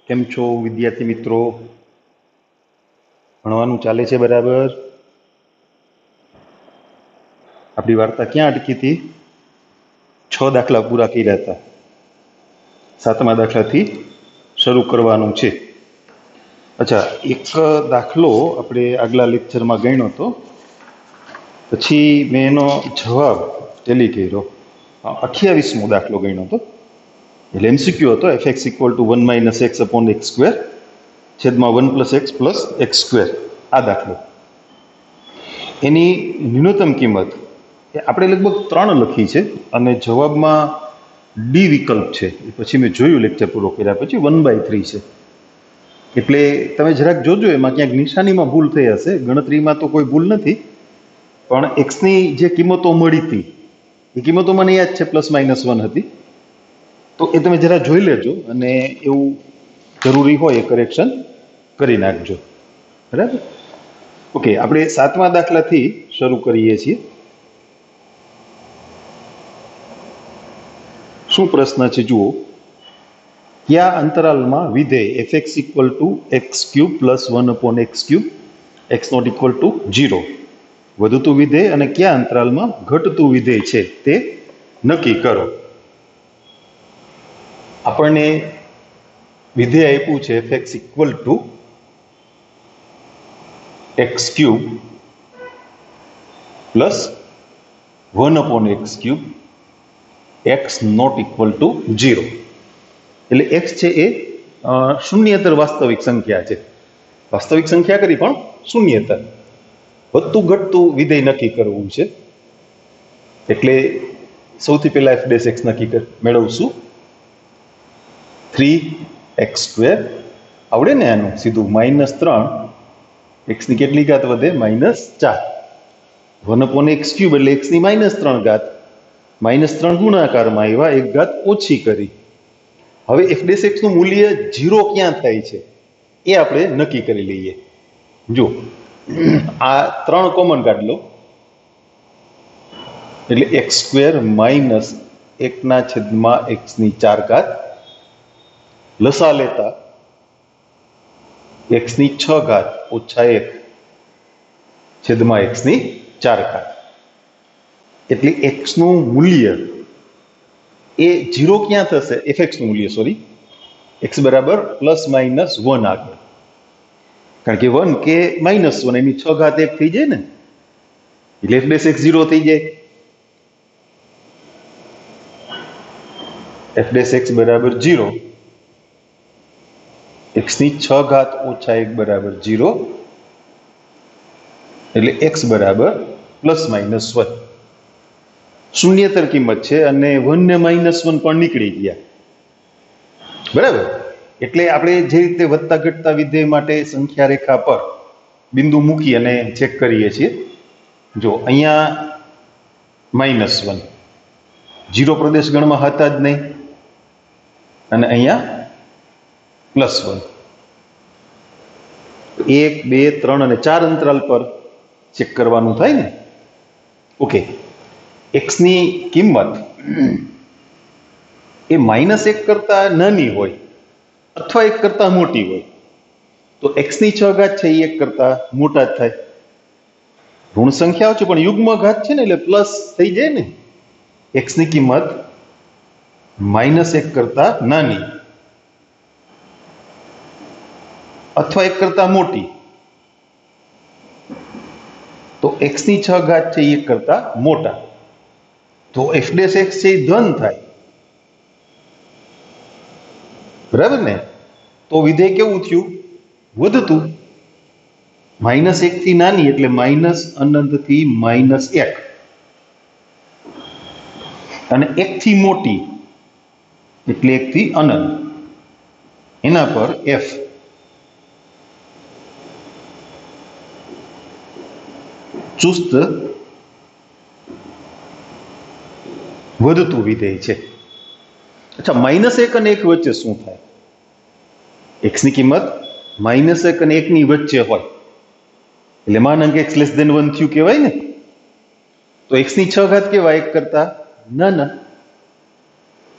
કેમ છો વિદ્યાર્થી મિત્રો? ભણવાનું ચાલે છે બરાબર? આપણી વાર્તા ક્યાં અટકી હતી? 6 દાખલા પૂરા કર્યા હતા. 7મા દાખલાથી શરૂ કરવાનું છે. અચ્છા, એક દાખલો આપણે આગલા લેક્ચરમાં ગણ્યો હતો, પછી મેં એનો જવાબ ટેલી કર્યો. 28મો દાખલો ગણ્યો હતો. એટલે એમસીક્યુ હતો. fx = 1 - x upon x² છેદમાં 1 + x + x². આ દાખલો, એની ન્યૂનતમ કિંમત આપણે લગભગ 3 લખી છે અને જવાબમાં ડી વિકલ્પ છે. પછી મેં જોયું લેક્ચર પૂરો કર્યા પછી 1/3 છે. એટલે તમે જરાક જોજો, એમાં ક્યાંક નિશાનીમાં ભૂલ થઈ હશે. ગણતરીમાં તો કોઈ ભૂલ નથી, પણ એક્સની જે કિંમતો મળી હતી એ કિંમતો મને યાદ છે +- 1 હતી. તો એ તમે જરા જોઈ લેજો અને એવું જરૂરી હોય એ કરેક્શન કરી નાખજો. બરાબર? ઓકે, આપણે 7મા દાખલાથી શરૂ કરીએ છીએ. શું પ્રશ્ન છે જુઓ. કયા અંતરાલમાં વિધેય fx = x³ + 1 / x³ x ≠ 0 વધતું વિધેય અને કયા અંતરાલમાં ઘટતું વિધેય છે તે નક્કી કરો. આપણને વિધેય આપ્યું છે fx = x³ + 1 / x³ x ≠ 0. એટલે x છે એ શૂન્યેતર વાસ્તવિક સંખ્યા છે. વાસ્તવિક સંખ્યા કરી પણ શૂન્યેતર. વધતું ઘટતું વિધેય નક્કી કરવું છે. એટલે સૌથી પહેલા f' નક્કી મેળવશું. 3x² આવડે ને? આનું સીધું -3 x ની કેટલી ઘાત વધે? -4. 1 / x³ એટલે x ની -3 ઘાત. -3 ગુણાકારમાં આવ્યા, એક ઘાત ઓછી કરી. હવે f' નું મૂલ્ય 0 ક્યાં થાય છે એ આપણે નક્કી કરી લઈએ. જો આ 3 કોમન કાઢ લો, એટલે x² - 1/x4 લસા લેતા x6 - 1/x4. એટલે x નું મૂલ્ય એ 0 ક્યાં થશે? fx નું મૂલ્ય, સોરી, x બરાબર +- 1 આગળ. કારણ કે 1 કે -1 એની 6 ઘાત 1 થઈ જાય ને, એટલે f' 0 થઈ જાય. f' બરાબર 0, x ની 6 ઘાત - 1 બરાબર 0, એટલે x બરાબર +- 1. શૂન્યેતર કિંમત છે અને 1 ને -1 પણ નીકળી ગયા. બરાબર? એટલે આપણે જે રીતે વધતા ઘટતા વિધેય માટે સંખ્યા રેખા પર બિંદુ મૂકી અને ચેક કરીએ છીએ. જો અહીંયા -1, 0 પ્રદેશ ગણમાં હતા જ નહીં, અને અહીંયા +1. 1, 2, 3 અને 4 અંતરાલ પર ચેક કરવાનું થાય ને. ઓકે, x ની કિંમત એ -1 કરતા નાની હોય અથવા 1 કરતા મોટી હોય તો x ની 6 ઘાત છે એ 1 કરતા મોટા જ થાય. ઋણ સંખ્યાઓ છે પણ યુગ્મ ઘાત છે ને, એટલે પ્લસ થઈ જાય ને. x ની કિંમત -1 કરતા નાની અથવા 1 કરતા મોટી, તો x ની 6 ઘાત છે એ 1 કરતા મોટા, તો f' છે એ ધન થાય. બરાબર ને? તો વિધેય કેવું થયું? વધતું. -1 થી નાની એટલે -∞ થી -1, અને 1 થી મોટી એટલે 1 થી અનંત. એના પર f. ચુસ્ત વધતું વિધેય છે. અચ્છા, -1 અને 1 વચ્ચે શું થાય? x ની કિંમત -1 અને 1 ની વચ્ચે હોય એટલે માનાંક x < 1 થયું કહેવાય ને. તો x ની 6 ઘાત કેવા? 1 કરતા નાના.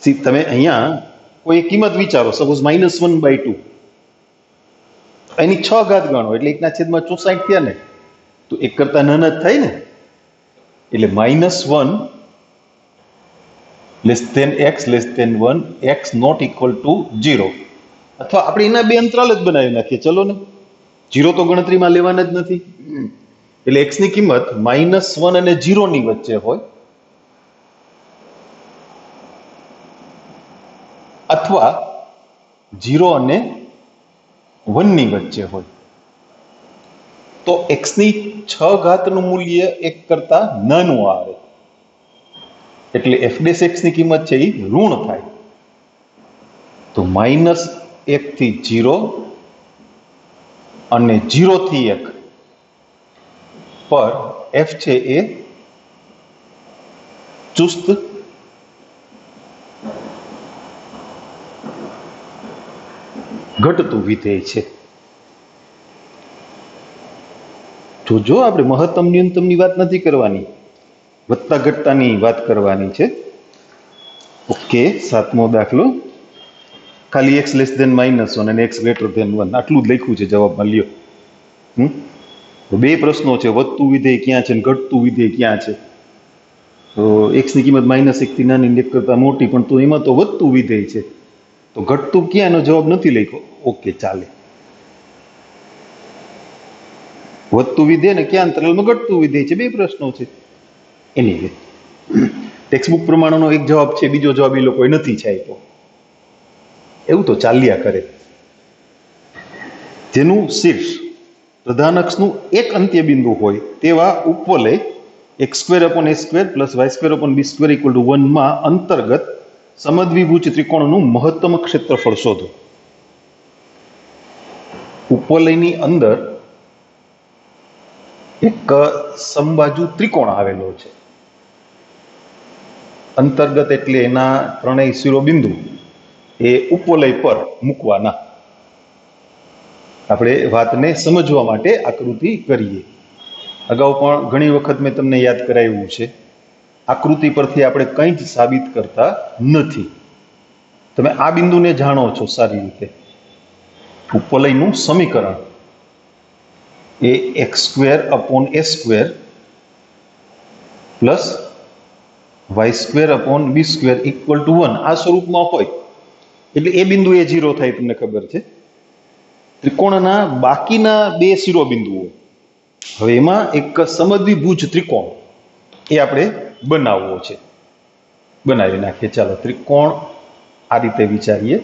તમે અહીંયા કોઈ કિંમત વિચારો, સપોઝ -1/2. એની 6 ઘાત ગણો એટલે 1/64 થયા ને, તો 1 કરતા નાના જ થાય ને, એટલે -1 less than x less than 1 x not equal to 0, અથવા આપણે એના બે અંતરાલ જ બનાવી નાખીએ. ચલો ને, 0 તો ગણતરીમાં લેવાના જ નથી, એટલે x ની કિંમત -1 અને 0 ની વચ્ચે હોય, અથવા 0 અને 1 ની વચ્ચે હોય. તો x ની 6 ઘાતનું મૂલ્ય 1 કરતા નાનું આવે, એટલે f' ની કિંમત છે એ ઋણ થાય. તો -1 થી 0 અને 0 થી 1 પર f છે એ ચુસ્ત ઘટતું વિધેય છે. જો આપણે મહત્તમ ન્યૂનતમની વાત નથી કરવાની, વધતા ઘટતાની વાત કરવાની છે. ઓકે, 7મો દાખલો, ખાલી x લેસ ધેન -1 અને x ગ્રેટર ધેન 1 આટલું જ લખ્યું છે જવાબમાં. લ્યો, બે પ્રશ્નો છે, વધતું વિધેય ક્યાં છે અને ઘટતું વિધેય ક્યાં છે. તો x ની કિંમત -1 થી નાની, 1 કરતા મોટી, પણ તો એમાં તો વધતું વિધેય છે, તો ઘટતું ક્યાં, એનો જવાબ નથી લખ્યો. ઓકે, ચાલે. વધતું વિધેય ને ક્યાં અંતરાલમાં ઘટતું વિધેય છે, બે પ્રશ્નો છે. એની ટેક્સ્ટબુક પ્રમાણેનો એક જવાબ છે, બીજો જવાબ એ લોકોએ નથી આપ્યો. એવું તો ચાલ્યા કરે. જેનું શીર્ષ પ્રધાન અક્ષનું એક અંત્ય બિંદુ હોય તેવા ઉપવલય x² + y² = 1 માં અંતર્ગત સમદ્વિભુજ ત્રિકોણનું મહત્તમ ક્ષેત્રફળ શોધો. ઉપવલયની અંદર એક સમબાજુ ત્રિકોણ આવેલો છે. અંતર્ગત એટલે એના ત્રણેય શિરોબિંદુ એ ઉપવલય પર મૂકવાના. આપણે વાતને સમજવા માટે આકૃતિ કરીએ. અગાઉ પણ ઘણી વખત મેં તમને યાદ કરાવ્યું છે, આકૃતિ પરથી આપણે કંઈ જ સાબિત કરતા નથી. તમે આ બિંદુને જાણો છો સારી રીતે. ઉપવલયનું સમીકરણ એ x² + y² = 1 આ સ્વરૂપમાં હોય એટલે એ બિંદુ એ 0 થાય, તમને ખબર છે. ત્રિકોણના બાકીના બે શિરોબિંદુઓ, હવે એમાં એક સમદ્વિભુજ ત્રિકોણ એ આપણે બનાવવો છે. બનાવી નાખીએ. ચાલો, ત્રિકોણ આ રીતે વિચારીએ.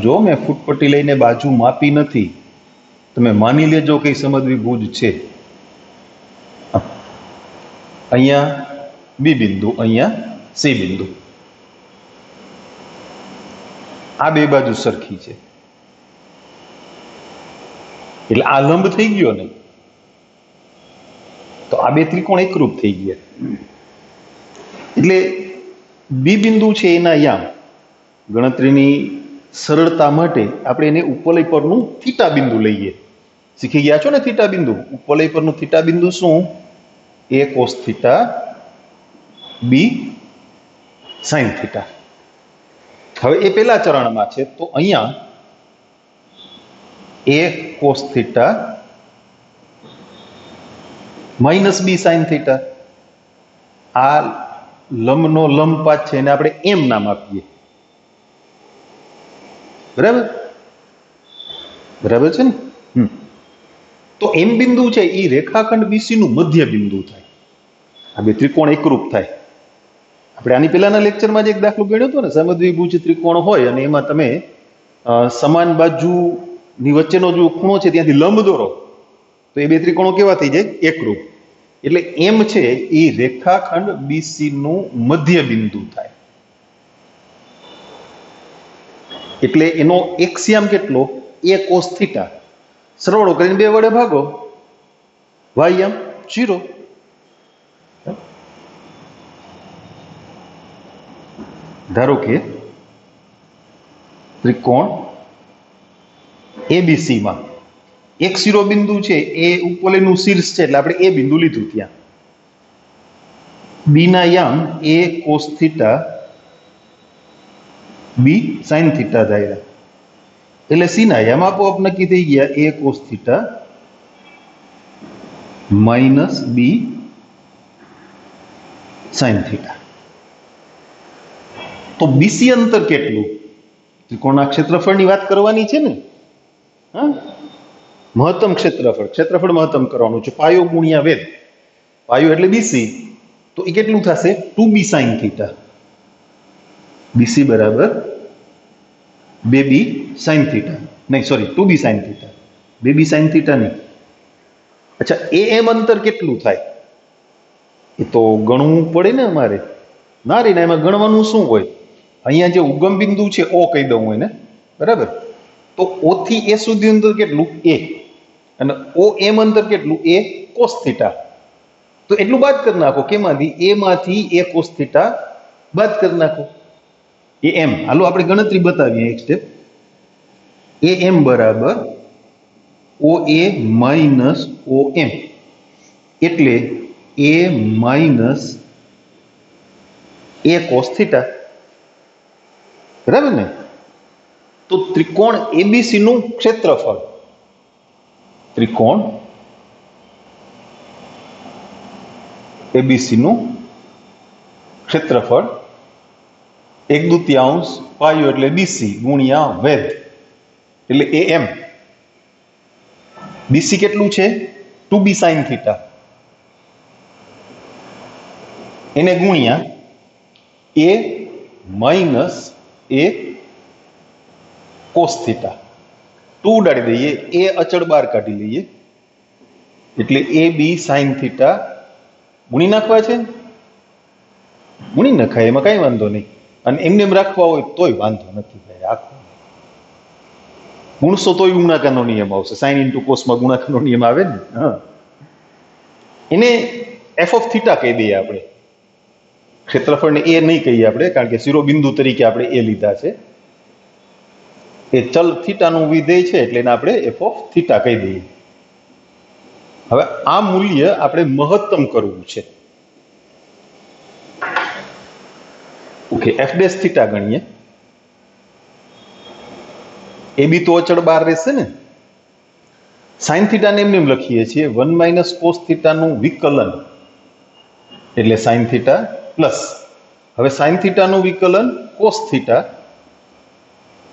જો મેં ફૂટપટ્ટી લઈને બાજુ માપી નથી, તમે માની લેજો કે સમદ્વિભુજ છે. અહીંયા બી બિંદુ, અહીંયા સી બિંદુ, આ બે બાજુ સરખી છે, એટલે આ લંબ થઈ ગયો ને, તો આ બે ત્રિકોણ એકરૂપ થઈ ગયા. એટલે બી બિંદુ છે એના યામ ગણતરીની સરળતા માટે આપણે એને ઉપવલય પરનું થીટા બિંદુ લઈએ. શીખી ગયા છો ને થીટા બિંદુ? ઉપવલય પરનું થીટા બિંદુ શું? a cos theta, b sin theta. હવે એ પહેલા ચરણમાં છે, તો અહીંયા a cos theta - b sin theta, આ લંબનો લંબપાત છે એને આપણે એમ નામ આપીએ. બરાબર? બરાબર છે ને? તો એમ બિંદુ છે એ રેખાખંડ બીસી નું મધ્ય બિંદુ થાય. આ બે ત્રિકોણ એકરૂપ થાય. આપણે આની પહેલાના લેક્ચરમાં જ એક દાખલો ગણ્યો હતો ને, સમદ્વિભુજ ત્રિકોણ હોય અને એમાં તમે સમાન બાજુની વચ્ચેનો જો ખૂણો છે ત્યાંથી લંબ દોરો તો એ બે ત્રિકોણો કેવા થઈ જાય? એકરૂપ. એટલે એમ છે એ રેખાખંડ બીસી નું મધ્ય બિંદુ થાય. એટલે એનો એક્સિયમ કેટલો? a cos theta. સરવાળો કરીને 2 વડે ભાગો, y m 0. ધારો કે ત્રિકોણ ABC માં એક શિરોબિંદુ છે એ ઉપવલયનું શીર્ષ છે, એટલે આપણે એ બિંદુ લીધું. ત્યાં b ના યામ a cos theta B sine theta ધાર્યા એટલે સીના એમ આપોઆપ નક્કી થઈ ગયા A cos theta minus B sine theta. તો બીસી અંતર કેટલું? ત્રિકોણના ક્ષેત્રફળની વાત કરવાની છે ને. હા, મહત્તમ ક્ષેત્રફળ મહત્તમ કરવાનું છે. પાયો ગુણ્યા વેધ, પાયો એટલે બીસી, તો એ કેટલું થશે? 2b sine theta. બીસી બરાબર 2b સાઇન થીટા, નહીં sorry 2b sine theta, 2b sine theta નહીં. અચ્છા, એમ અંતર કેટલું થાય? એ તો ગણવું પડે ને અમારે. ના રે ના, એમાં ગણવાનું શું હોય? અહીંયા જે ઉગમ બિંદુ છે ઓ કહી દઉં એને, બરાબર? તો ઓ થી એ સુધી અંતર કેટલું? એ. અને ઓ એમ અંતર કેટલું? એ કોસ થીટા. તો એટલું બાદ કરી નાખો. કેમાંથી? એ માંથી એ કોસ થીટા બાદ કરી નાખો. એ એમ. હાલો આપણે ગણતરી બતાવીએ એક સ્ટેપ. એ એમ બરાબર ઓ એ માઇનસ ઓ એમ, એટલે એ માઇનસ એ કોસ થીટા, બરાબર ને? તો ત્રિકોણ એબીસી નું ક્ષેત્રફળ, ત્રિકોણ એબીસી નું ક્ષેત્રફળ 1/2 પાયો એટલે બીસી ગુણ્યા વેધ એટલે એ એમ. બીસી કેટલું છે? 2b સાઇન થીટા, એને ગુણ્યા એ માઇનસ એ કોસ થીટા. 2 ઉડાડી દઈએ, એ અચળ બહાર કાઢી લઈએ, એટલે એ બી સાઇન થીટા ગુણી નાખવા છે. ગુણી નખાય, એમાં કઈ વાંધો નહીં. અને એમને એમ રાખવા હોય તોય વાંધો નથી ભાઈ, આખો ગુણશો તોય ગુણાકારનો નિયમ આવશે. સાઇન ઇન્ટુ કોસમાં ગુણાકારનો નિયમ આવે ને. હા, એને એફ ઓફ થીટા કહી દઈએ આપણે. ક્ષેત્રફળને એ નહીં કહીએ આપણે, કારણ કે શિરોબિંદુ તરીકે આપણે એ લીધા છે. એ ચલ થીટાનું વિધેય છે એટલે એને આપણે એફ ઓફ થીટા કહી દઈએ. હવે આ મૂલ્ય આપણે મહત્તમ કરવું છે. ઓકે, એફ ડેશ થીટા ગણીએ. એ બી તો અચળ બાર રહેશે ને. સાઇન થીટાને એમને એમ લખીએ છીએ 1 માઇનસ કોસ થીટાનું વિકલન, એટલે સાઇન થીટા પ્લસ. હવે સાઇન થીટાનું વિકલન કોસ થીટા,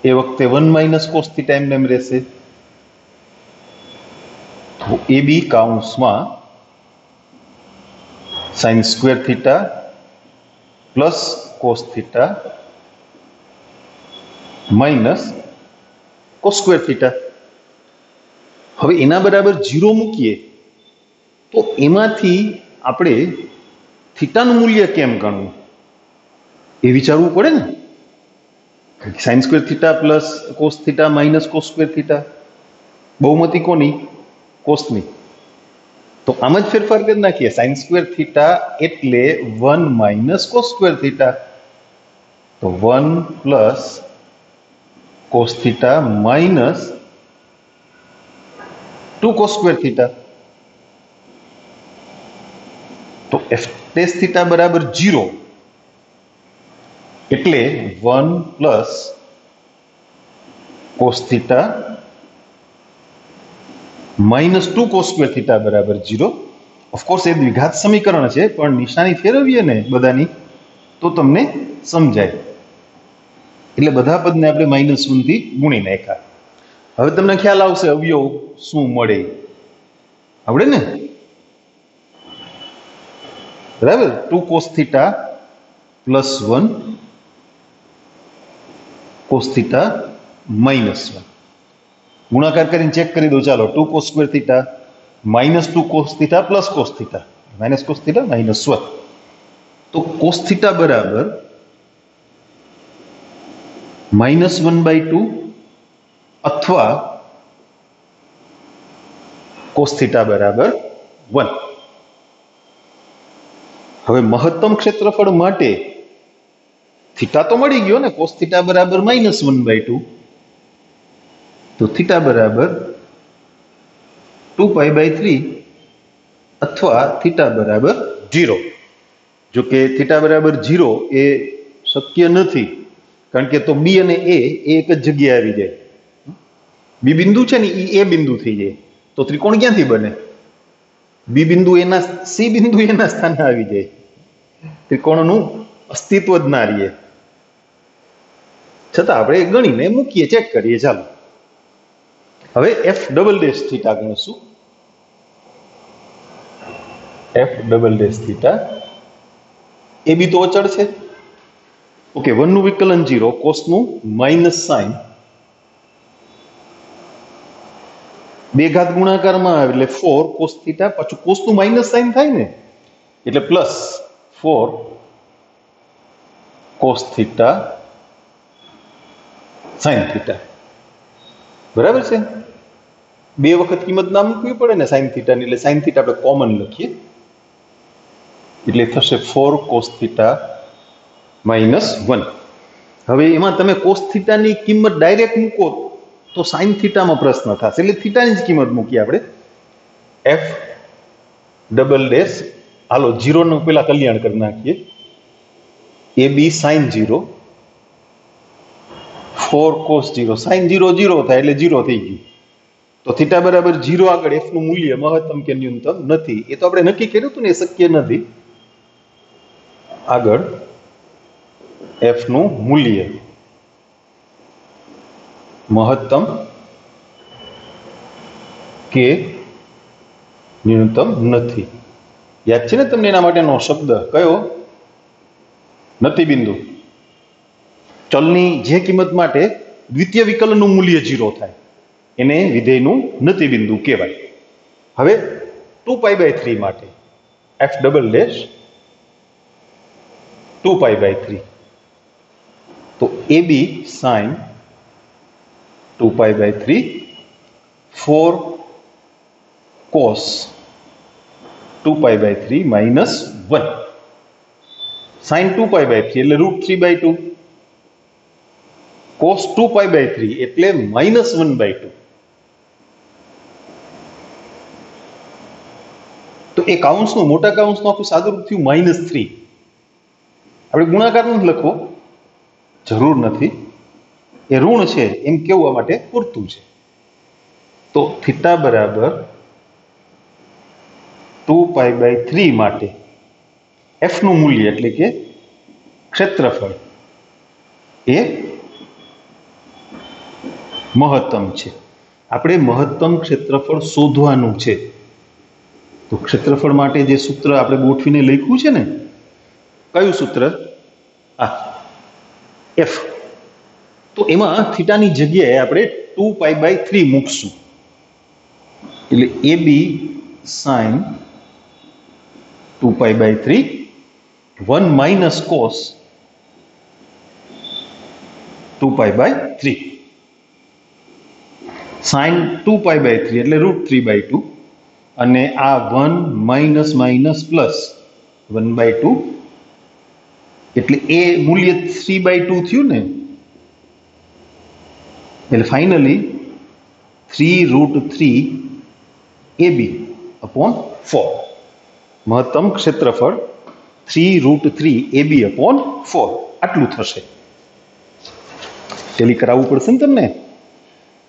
એ વખતે 1 માઇનસ કોસ થીટા એમને એમ રહેશે. તો એ બી કાઉન્સમાં sine square theta plus cos theta minus cos square theta. હવે એના બરાબર 0 મૂકીએ તો એમાંથી આપણે થીટાનું મૂલ્ય કેમ ગણવું એ વિચારવું પડે ને. Sign square theta plus cos theta minus cos square theta, બહુમતી કોની? કોસની. તો આમ જ ફેરફાર કરી નાખીએ. સાઇન સ્ક્વેર થીટા એટલે 1 માઇનસ કોસ સ્ક્વેર થીટા, તો 1 plus cos theta minus 2 cos square theta. તો એફ ડેશ થીટા બરાબર 0, એટલે 1 plus cos theta minus 2 cos square theta બરાબર 0. ઓફકોર્સ એ દ્વિઘાત સમીકરણ છે, પણ નિશાની ફેરવીએ ને બધાની તો તમને સમજાય. એટલે બધા પદને આપણે -1 થી ગુણી નાખ્યા. હવે તમને ખ્યાલ આવશે અવયવ શું મળે. આવડે ને? બરાબર. 2 cos theta plus 1 cos theta -1. ગુણાકાર કરીને ચેક કરી દો. ચાલો, 2 cos square theta minus 2 cos theta plus cos theta, minus cos theta -1. તો કોસ થીટા બરાબર -1/2 અથવા કોસ થીટા બરાબર 1. હવે મહત્તમ ક્ષેત્રફળ માટે થીટા તો મળી ગયો ને. કોસ થીટા બરાબર -1/2, તો થીટા બરાબર 2π/3 અથવા થીટા બરાબર 0. જો કે થીટા બરાબર 0 એ શક્ય નથી, कारण के तो बी અને એ એક જ જગ્યાએ આવી જાય. બી બિંદુ છે ને એ બિંદુ થઈ જાય તો ત્રિકોણ ક્યાંથી બને? બી બિંદુ એના સી બિંદુ એના સ્થાને આવી જાય, ત્રિકોણનું અસ્તિત્વ જ ના રહે. છતાં આપણે ગણીને મૂકીએ, ચેક કરીએ. ચાલો હવે એફ ડબલ ડેશ થીટા ગણશું. F double dash theta A B તો અચળ છે. ઓકે, 1 નું વિકલન 0, કોસનું માઇનસ સાઇન, બે ઘાત ગુણાકારમાં આવે એટલે 4 કોસ થીટા, પાછું કોસનું માઇનસ સાઇન થાય ને એટલે plus 4 cos theta sine theta. બરાબર છે? બે વખત કિંમત ના મૂકવી પડે ને સાઇન થીટાની, એટલે સાઇન થીટા આપણે કોમન લખીએ એટલે થશે 4 કોસ થીટા માઇનસ 1. હવે એમાં તમે કોસ થીટાની કિંમત ડાયરેક્ટ મૂકો તો સાઇન થીટામાં પ્રશ્ન થશે, એટલે થીટાની જ કિંમત મૂકીએ આપણે. એફ ડબલ ડેશ, હાલો 0 નું પેલા કલ્યાણ કરી નાખીએ. એ બી સાઇન 0, 4 કોસ 0, સાઇન 0 0 થાય એટલે 0 થઈ ગયું. તો થીટા બરાબર 0 આગળ એફ નું મૂલ્ય મહત્તમ કે ન્યૂનતમ નથી, એ તો આપણે નક્કી કર્યું હતું ને, એ શક્ય નથી. આગળ એફ નું મૂલ્ય મહત્તમ કે ન્યૂનતમ નથી. યાદ છે ને તમને એના માટેનો શબ્દ કયો? નથી બિંદુ. ચલની જે કિંમત માટે દ્વિતીય વિકલનનું મૂલ્ય 0 થાય એને વિધેયનું નથી બિંદુ કહેવાય. હવે 2π/3 માટે એફ ડબલ ડેશ 2π/3, તો A B sign 2π/3, 4 cos 2π/3 minus 1, sign 2π/3 એટલે √3/2, કોસ 2π/3 એટલે -1/2. તો એ કાઉન્સનું, મોટા કાઉન્સનું આખું સાદુરૂપ થયું -3. આપણે ગુણાકાર નથી લખવો, જરૂર નથી, એ ઋણ છે એમ કહેવા માટે પૂરતું છે. તો થીટા બરાબર 2π/3 માટે એફ નું મૂલ્ય એટલે કે ક્ષેત્રફળ એ મહત્તમ છે. આપણે મહત્તમ ક્ષેત્રફળ શોધવાનું છે. તો ક્ષેત્રફળ માટે જે સૂત્ર આપણે ગોઠવીને લખ્યું છે ને, કયું સૂત્ર? આ એફ. તો એમાં થીટાની જગ્યાએ આપણે 2π/3 મૂકશું, એટલે એ બી સાઇન 2π/3, 1 માઇનસ કોસ 2π/3, સાઇન 2π/3 એટલે √3/2, અને આ 1 માઇનસ માઇનસ પ્લસ 1/2 એટલે એ મૂલ્ય 3/2 થયું ને, એટલે ફાઇનલી 3√3 AB upon 4. મહત્તમ ક્ષેત્રફળ 3√3 AB upon 4 આટલું થશે. ટેલી કરાવવું પડશે ને તમને.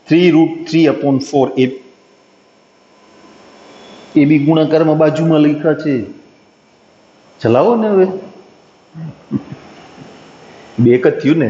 3√3 upon 4 AB ગુણાકારમાં બાજુમાં લખ્યા છે, ચલાવો ને. હવે બે એક જ થયું ને.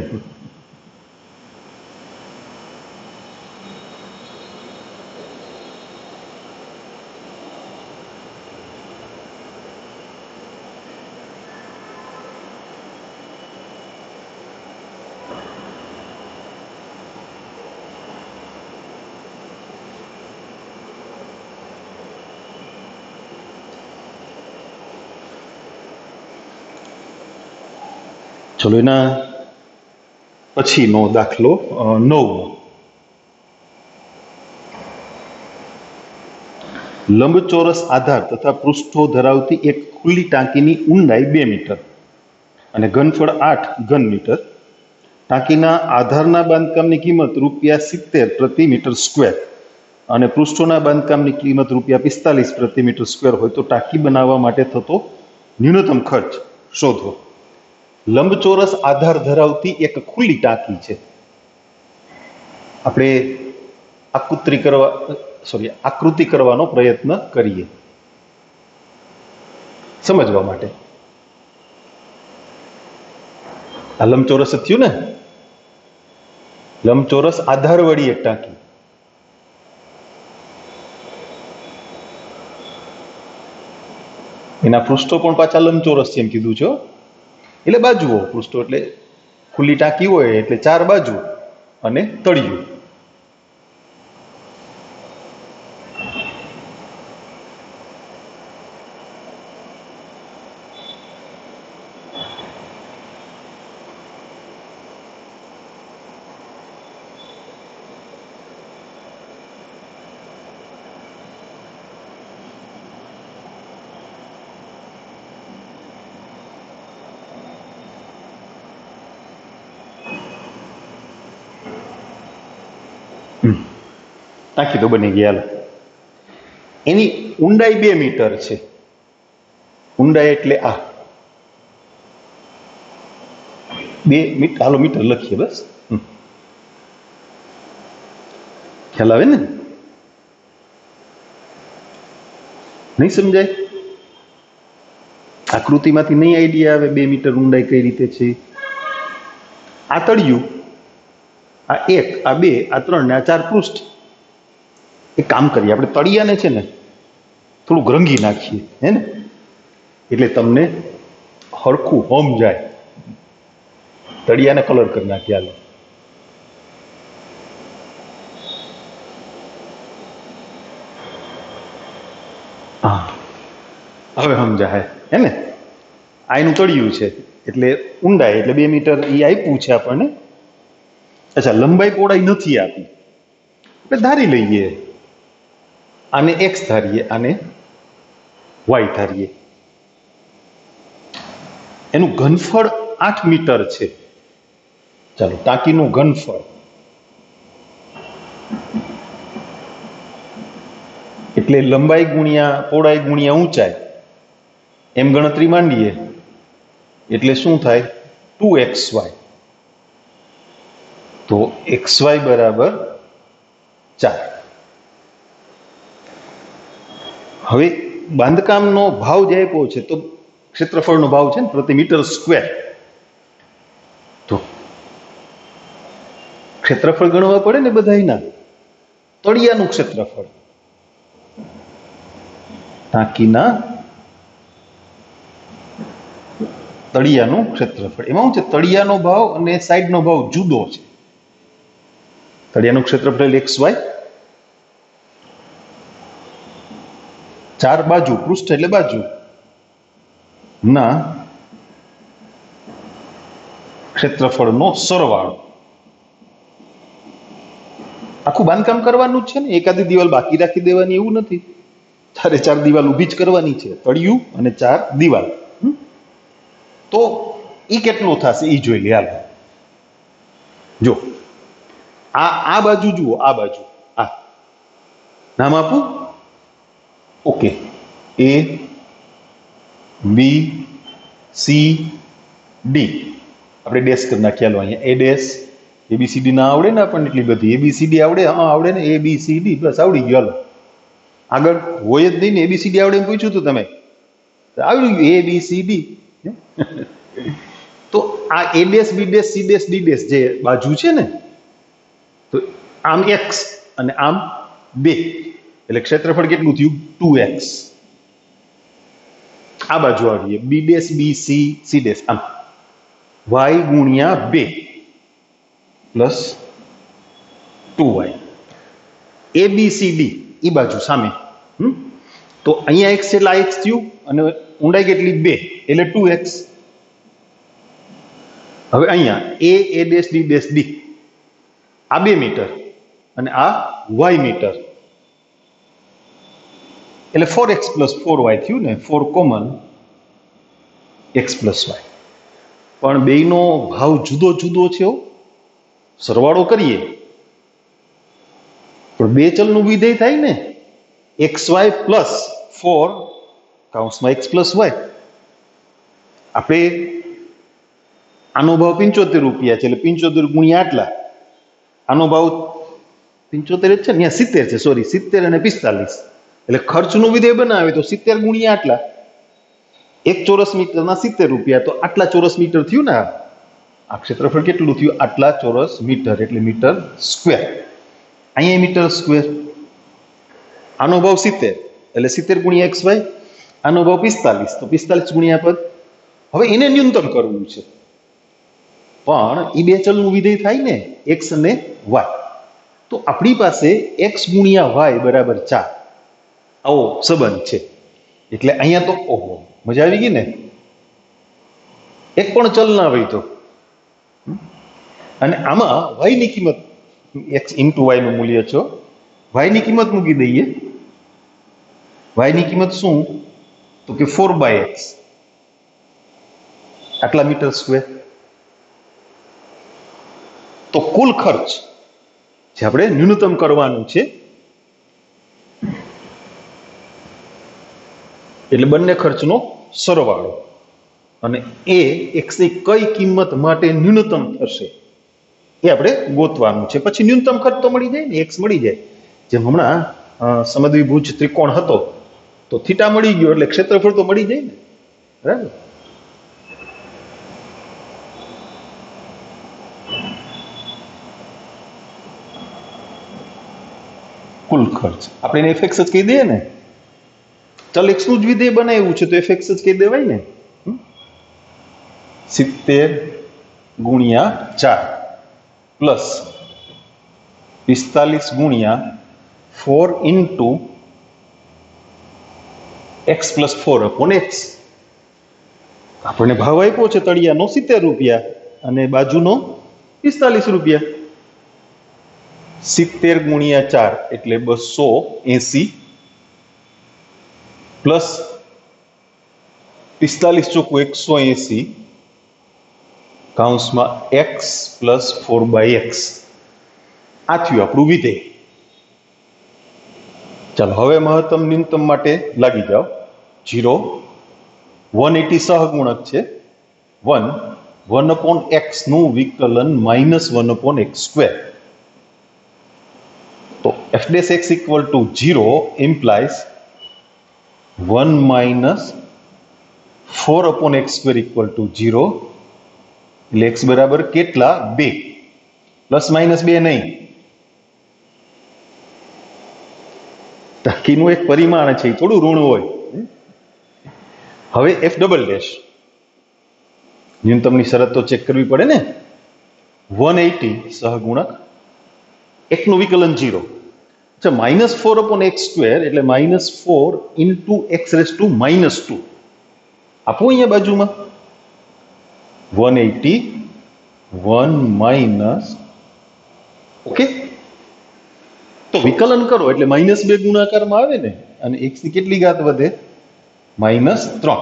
ચલો એના પછીનો દાખલો 9. લંબચોરસ આધાર તથા પૃષ્ઠો ધરાવતી એક ખુલ્લી ટાંકીની ઊંડાઈ 2 મીટર અને ઘનફળ 8 ઘન મીટર. ટાંકીના આધારના બાંધકામની કિંમત ₹70 પ્રતિ મીટર સ્ક્વેર અને પૃષ્ઠોના બાંધકામની કિંમત ₹45 પ્રતિ મીટર સ્ક્વેર હોય તો ટાંકી બનાવવા માટે થતો ન્યૂનતમ ખર્ચ શોધો. લંબચોરસ આધાર ધરાવતી એક ખુલ્લી ટાંકી છે. આપણે આકૃતિ કરવાનો પ્રયત્ન કરીએ સમજવા માટે. આ લંબચોરસ થયું ને, લંબચોરસ આધાર વાળી એક ટાંકી. એના પૃષ્ઠો પણ પાછા લંબચોરસ છે એમ કીધું છે. એટલે બાજુઓ, પૃષ્ઠો એટલે ખુલ્લી ટાંકી હોય એટલે 4 બાજુ અને તળિયું. ટાંકી તો બની ગઈ. હાલો, એની ઊંડાઈ 2 મીટર છે. ઊંડાઈ એટલે આ 2 મીટર. હાલો મીટર લખીએ બસ, ખ્યાલ આવે ને? નહીં સમજાય? આકૃતિમાંથી નહીં આઈડિયા આવે 2 મીટર ઊંડાઈ કઈ રીતે છે? આ તળિયું, આ 1, આ 2, આ 3 ને આ 4 પૃષ્ઠ. એક કામ કરીએ, આપણે તળિયાને છે ને થોડુંક રંગી નાખીએ, હે ને, એટલે તમને હરખું સમજાય. તળિયાને કલર કરી નાખીએ. હાલો, હા હવે સમજાય, હે ને? આ એનું તળિયું છે એટલે ઊંડાઈ એટલે 2 મીટર એ આપ્યું છે આપણને. અચ્છા, લંબાઈ પહોળાઈ નથી આપી એટલે ધારી લઈએ. આને x ધારીએ, આને y ધારીએ. એનું ઘનફળ 8 મીટર છે. ચાલો, ટાંકીનું ઘનફળ એટલે લંબાઈ ગુણ્યા પહોળાઈ ગુણ્યા ઊંચાઈ એમ ગણતરી માંડીએ એટલે શું થાય? 2xy. તો xy બરાબર 4. હવે બાંધકામનો ભાવ જે આપ્યો છે તો ક્ષેત્રફળનો ભાવ છે ને પ્રતિ મીટર સ્ક્વેર. તો ક્ષેત્રફળ ગણવા પડે ને બધાયના. તળિયાનું ક્ષેત્રફળ, ટાંકીના તળિયાનું ક્ષેત્રફળ. એમાં શું છે? તળિયાનો ભાવ અને સાઈડનો ભાવ જુદો છે. તળિયાનું ક્ષેત્રફળ xy, 4 બાજુ, પૃષ્ઠ એટલે બાજુ ના ક્ષેત્રફળનો સરવાળો. આખું બાંધકામ કરવાનું જ છે ને, એકાદી દિવાલ બાકી રાખી દેવાની એવું નથી. 4 દિવાલ ઊભી જ કરવાની છે, તળિયું અને 4 દિવાલ. તો એ કેટલું થશે એ જોઈ લે. હાલ, જો આ બાજુ જુઓ, આ બાજુ આ નામ આપું. Okay, A B C D આપણે ડેશ કરી નાખ્યા. અહીંયા A ડેશ ABCD ના આવડે ને આપણને એટલી બધી. ABCD આવડે? હા આવડે ને. ABCD બસ આવડી ગયો. હાલો, આગળ હોય જ નહીં ને. ABCD આવડે એમ પૂછ્યું હતું તમે, આવડી ગયું ABCD. તો આ A dash B dash C dash D dash જે બાજુ છે ને, તો આમ x અને આમ 2 એટલે ક્ષેત્રફળ કેટલું થયું? 2x. આ બાજુ આવીએ, B dash B C C dash આમ y ગુણ્યા 2 પ્લસ 2y. ABCD એ બાજુ સામે. તો અહીંયા x એટલે આ x થયું અને ઊંડાઈ કેટલી? 2 એટલે 2x. હવે અહીંયા A dash D dash D આ 2 મીટર અને આ y મીટર એટલે 4x પ્લસ 4y થયું ને. 4 કોમન, x પ્લસ y. પણ બેયનો ભાવ જુદો જુદો છે. સરવાળો કરીએ પણ 2 ચલનું વિધેય થાય ને. xy પ્લસ 4 કૌંસમાં x પ્લસ y. આપણે આનો ભાવ 75 રૂપિયા છે, એટલે 75 ગુણ્યા આટલા. આનો ભાવ 75 જ છે ને, અહીંયા 70 છે, સોરી 70 અને 45. એટલે ખર્ચનું વિધેય બનાવે તો 70 ગુણ્યા આટલા. 1 ચોરસ મીટરના 70 રૂપિયા, તો આટલા ચોરસ મીટર થયું ને. આ ક્ષેત્રફળ કેટલું થયું? આટલા ચોરસ મીટર, એટલે મીટર સ્ક્વેર. અહીંયા મીટર સ્ક્વેર. આનો ભાવ 70, એટલે 70 ગુણ્યા XY. આનો ભાવ 45, તો 45 ગુણ્યા પદ. હવે એને ન્યૂનતમ કરવું છે, પણ એ બે ચલનું વિધેય થાય ને, x અને y. તો આપણી પાસે x ગુણ્યા y બરાબર 4 આવો સંબંધ છે. એટલે અહીંયા તો ઓહો, મજા આવી ગઈ ને. એક પણ ચલ ના હોય તો. અને આમાં y ની કિંમત, x ઇન્ટુ y નું મૂલ્ય છે, y ની કિંમત મૂકી દઈએ. y ની કિંમત શું? તો કે 4/x, આટલા મીટર સ્ક્વેર. તો કુલ ખર્ચ જે આપણે ન્યૂનતમ કરવાનું છે, એટલે બંને ખર્ચનો સરવાળો, અને એ x ની કઈ કિંમત માટે ન્યૂનતમ થશે એ આપણે ગોતવાનું છે. પછી ન્યૂનતમ ખર્ચ તો મળી જાય ને, x મળી જાય. જેમ હમણાં સમદ્વિભુજ ત્રિકોણ હતો તો થીટા મળી ગયો, એટલે ક્ષેત્રફળ તો મળી જાય ને, બરાબર. કુલ ખર્ચ આપણે એને fx જ કહી દઈએ ને. ચલ x નું જ વિધેય બનાવ્યું છે તો fx જ કહી દેવાય ને. 70 ગુણ્યા 4 પ્લસ 45 ગુણ્યા 4 into x plus 4 upon x. આપણને ભાવ આપ્યો છે તળિયાનો 70 રૂપિયા અને બાજુનો 45 રૂપિયા. 70 ગુણ્યા 4 એટલે 280 પ્લસ 45 ચોખ્ખું 180 કૌંસમાં x પ્લસ 4/x. આ થયું આપણું વિધેય. ચાલો હવે મહત્તમ ન્યૂનતમ માટે લાગી જાઓ. 0 180 સહગુણક છે 1/x નું વિકલન -1/x સ્ક્વેર. તો f(x) = 0 implies 1 - 4/x સ્ક્વેર = 0. એટલે x બરાબર કેટલા? 2. પ્લસ માઇનસ 2 નહીં, ટકીનું એક પરિમાણ છે, થોડું ઋણ હોય. હવે f ડબલ ડેશ, ન્યૂનતમની શરત તો ચેક કરવી પડે ને. 180 સહગુણક, x નું વિકલન 0. અચ્છા, -4/x સ્ક્વેર એટલે -4 ઇન્ટુ x⁻². આપો અહીંયા બાજુમાં 180 1 માઇનસ, ઓકે. તો વિકલન કરો એટલે -2 ગુણાકારમાં આવે ને, અને x ની કેટલી ઘાત વધે? -3.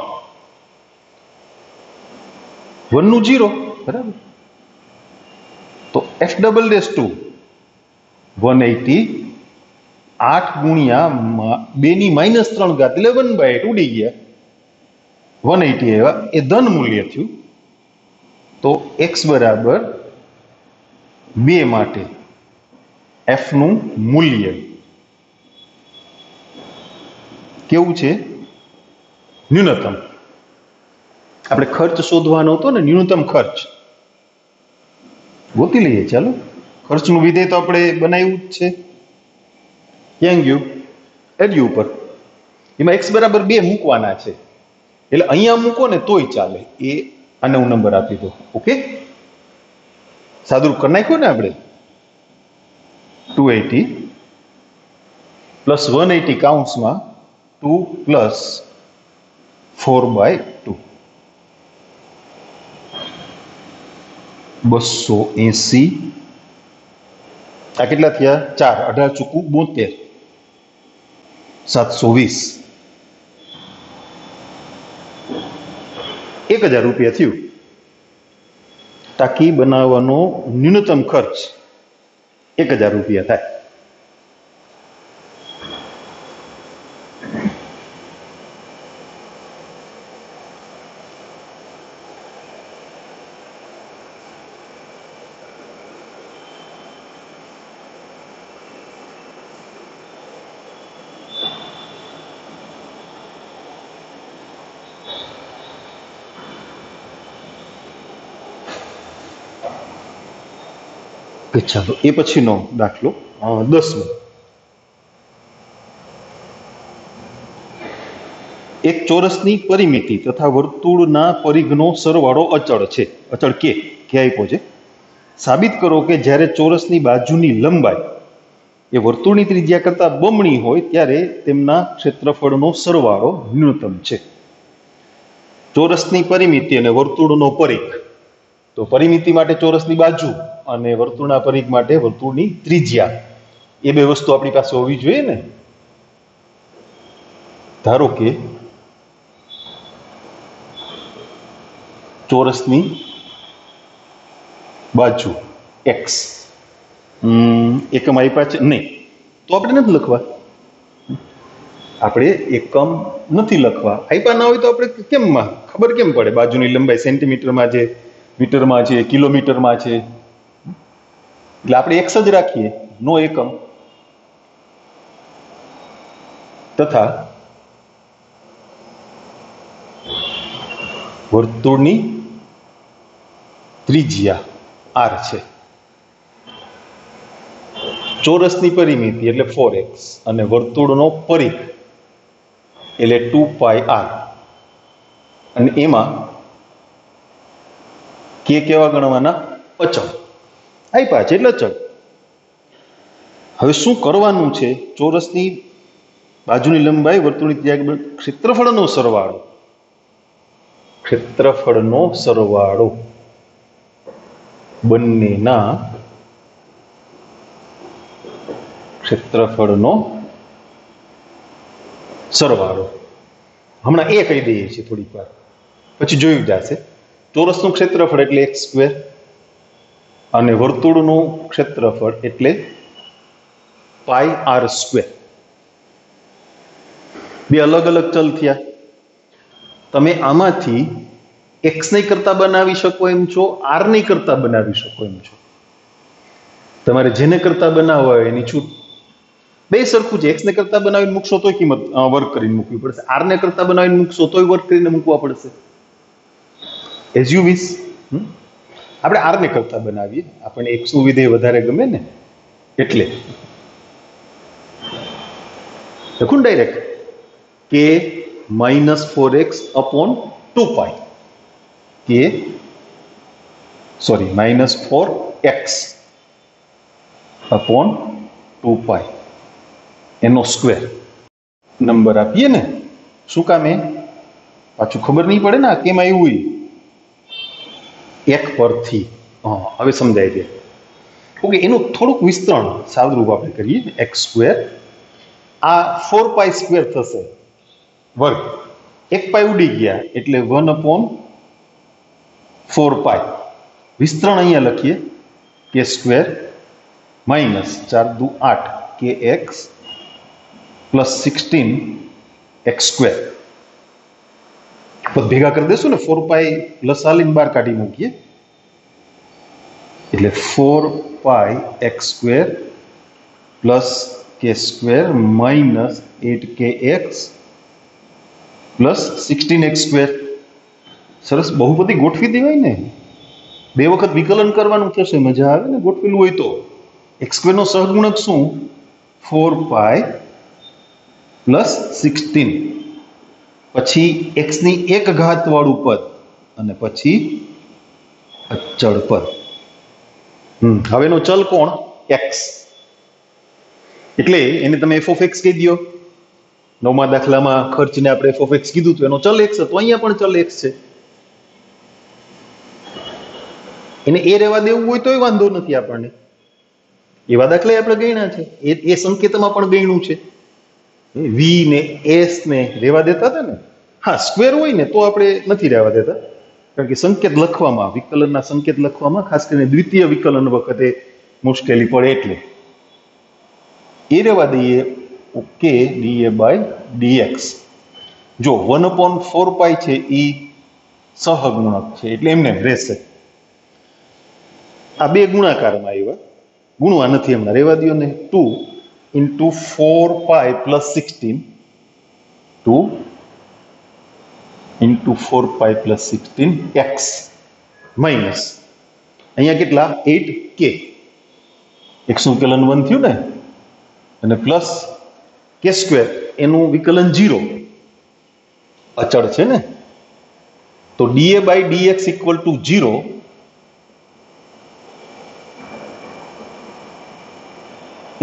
1 નું 0, બરાબર. તો f ડબલ ડેશ 2 180 8 ગુણ્યા 2 ની -3 ઘાત એટલે 1/8 ઉડી ગયા. 180 આવ્યા, એ ધન મૂલ્ય થયું. તો x બરાબર 2 માટે f નું મૂલ્ય કેવું છે? ન્યૂનતમ. આપણે ખર્ચ શોધવાનો હતો ને, ન્યૂનતમ ખર્ચ ગોતી લઈએ. ચાલો, ખર્ચનું વિધેય તો આપણે બનાવ્યું જ છે. ક્યાં ગયું? એડ્યુ ઉપર. એમાં x બરાબર 2 મૂકવાના છે, એટલે અહીંયા મૂકો ને તોય ચાલે. એ આને હું નંબર આપી દો, ઓકે. સાદુરૂપ કરી નાખ્યું ને આપણે. 280 પ્લસ 180 કૌંસમાં 2 પ્લસ 4/2 280. આ કેટલા થયા? 4 18 ચોખ્ખું 72 720. 1000 રૂપિયા થયું. ટાંકી બનાવવાનો ન્યૂનતમ ખર્ચ 1000 રૂપિયા થાય. ચાલો એ પછીનો દાખલો 10મો. એક ચોરસની પરિમિતિ તથા વર્તુળના પરિઘનો સરવાળો અચળ છે. અચળ કે આપ્યો છે. સાબિત કરો કે જ્યારે ચોરસની બાજુની લંબાઈ એ વર્તુળની ત્રિજ્યા કરતાં બમણી હોય ત્યારે તેમના ક્ષેત્રફળનો સરવાળો ન્યૂનતમ છે. ચોરસની પરિમિતિ અને વર્તુળનો પરિઘ. તો પરિમિતિ માટે ચોરસની બાજુ અને વર્તુળના પરિઘ માટે વર્તુળની ત્રિજ્યા, એ બે વસ્તુ આપણી પાસે હોવી જોઈએ ને. ધારો કે ચોરસની બાજુ x એકમ આપ્યા છે નહીં, તો આપણે નથી લખવા. આપણે એકમ નથી લખવા. આપ્યા ના હોય તો આપણે કેમ ખબર કેમ પડે બાજુની લંબાઈ સેન્ટીમીટરમાં છે, મીટરમાં છે, કિલોમીટરમાં છે? એટલે આપણે x જ રાખીએ, નો એકમ. તથા વર્તુળની ત્રિજ્યા r છે. ચોરસની પરિમિતિ એટલે 4x અને વર્તુળનો પરિઘ એટલે 2πr. અને એમાં કે કેવા ગણવાના? અચળ આપ્યા છે એટલે અચળ. હવે શું કરવાનું છે? ચોરસની બાજુની લંબાઈ, વર્તુળની ત્રિજ્યા, ક્ષેત્રફળનો સરવાળો. ક્ષેત્રફળનો સરવાળો બંનેના ક્ષેત્રફળનો સરવાળો. હમણાં એ કહી દઈએ છીએ થોડીક વાર, પછી જોયું જશે. ચોરસનું ક્ષેત્રફળ એટલે x² અને વર્તુળનું ક્ષેત્રફળ એટલે πr². બે અલગ અલગ ચલ થયા. તમે આમાંથી x નહીં કરતા બનાવી શકો એમ છો, r નહીં કરતા બનાવી શકો એમ છો. તમારે જેને કરતા બનાવવા હોય એની છૂટ. બે સરખું છે. x ને કરતા બનાવીને મૂકશો તોય કિંમત વર્ક કરીને મૂકવી પડશે, r ને કરતા બનાવીને મૂકશો તોય વર્ક કરીને મૂકવા પડશે. As you wish. આપણે r ને કરતા બનાવીએ, આપણને x નું વિધેય વધારે ગમે ને, એટલે લખું ડાયરેક્ટ કે -4x upon 2π. કે સોરી -4x upon 2π એનો સ્ક્વેર. નંબર આપીએ ને, શું કામે? પાછું ખબર નહીં પડે ને આ કેમ આવ્યું. એક પરથી હવે સમજાય છે. ઓકે, એનું થોડુંક વિસ્તરણ સાદરૂપ આપણે કરીએ. x², આ 4π² થશે વર્ગ. 1π ઉડી ગયા એટલે 1/4π. વિસ્તરણ અહીંયા લખીએ k² -4 દુ 8 kx +16x². પદ ભેગા કરી દેશું ને, 4π લસાલીને બહાર કાઢી મૂકીએ એટલે 4πx² +k² -8kx +16x². સરસ, બહુપદી ગોઠવી દેવાય ને. બે વખત વિકલન કરવાનું થશે, મજા આવે ને ગોઠવેલું હોય તો. x² નો સહગુણક શું? 4π +16, પછી x ની 1 ઘાત વાળું પદ અને પછી અચળ પદ. હવે એનો ચલ કોણ? x. એટલે એને તમે f(x) કહી દો. 9મા દાખલામાં ખર્ચને આપણે f(x) કીધું તો એનો ચલ x હતો, અહીંયા પણ ચલ x છે. એને એ રહેવા દેવું હોય તોય વાંધો નથી આપણને. એવા દાખલા આપણે ગણ્યા છે, એ સંકેતમાં પણ ગણ્યું છે. v ને s ને રહેવા દેતા હતા ને. હા, સ્ક્વેર હોય ને તો આપણે નથી રહેવા દેતા, કારણ કે સંકેત લખવામાં, વિકલનના સંકેત લખવામાં ખાસ કરીને દ્વિતીય વિકલન વખતે મુશ્કેલી પડે, એટલે એ રહેવા દઈએ. Okay, da/dx. જો 1/4π છે એ સહગુણક છે એટલે એમને રહેશે. આ બે ગુણાકારમાં આવ્યા, ગુણવા નથી હમણાં, રહેવા દો ને. 2 × 4π +16, 2 × 4π +16x માઇનસ અહીંયા કેટલા? 8k. x નું વિકલન 1 થયું ને, અને પ્લસ k સ્ક્વેર એનું વિકલન 0 અચળ છે ને, તો dA by dx equal to 0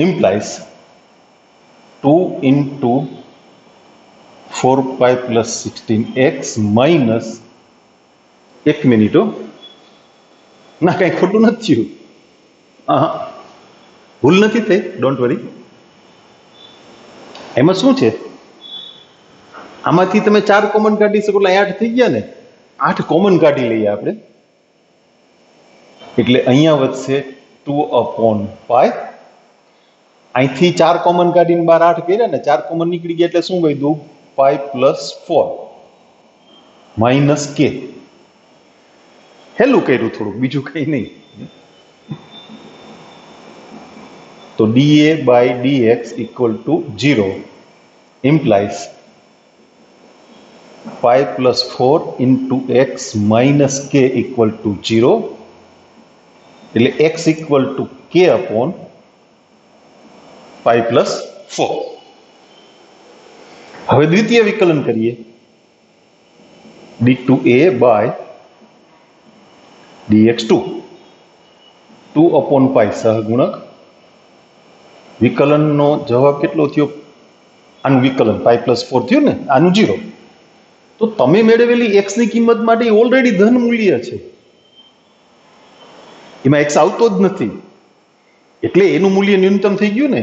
implies 2 into 4 pi plus 16x minus 1 minute ના કઈ ખોટું નથી થયું, હા ભૂલ નથી થઈ, ડોન્ટ વરી. એમાં શું છે, આમાંથી તમે 4 કોમન કાઢી શકો એટલે 8 થઈ ગયા ને, 8 કોમન કાઢી લઈએ આપણે, એટલે અહીંયા વધશે 2/π. અહીંથી 4 કોમન કાઢીને 8 કર્યા ને, 4 કોમન નીકળી ગયા એટલે શું વધ્યું, પાઈ પ્લસ 4 માઇનસ કે. હેલું કર્યું થોડુંક, બીજું કઈ નહીં. તો dA by dx equal to 0 implies pi plus 4 into x minus કે ઇક્વલ ટુ 0, એટલે એક્સ ઇક્વલ ટુ કે અપોન પાઈ પ્લસ 4. હવે દ્વિતીય વિકલન કરીએ, d2a બાય dx2 2/π સહગુણક. વિકલનનો જવાબ કેટલો થયો, આનું વિકલન પાઈ પ્લસ 4 થયું ને, આનું 0. તો તમે મેળવેલી x ની કિંમત માટે ઓલરેડી ધન મૂલ્ય છે, એમાં x આવતો જ નથી, એટલે એનું મૂલ્ય ન્યૂનતમ થઈ ગયું ને.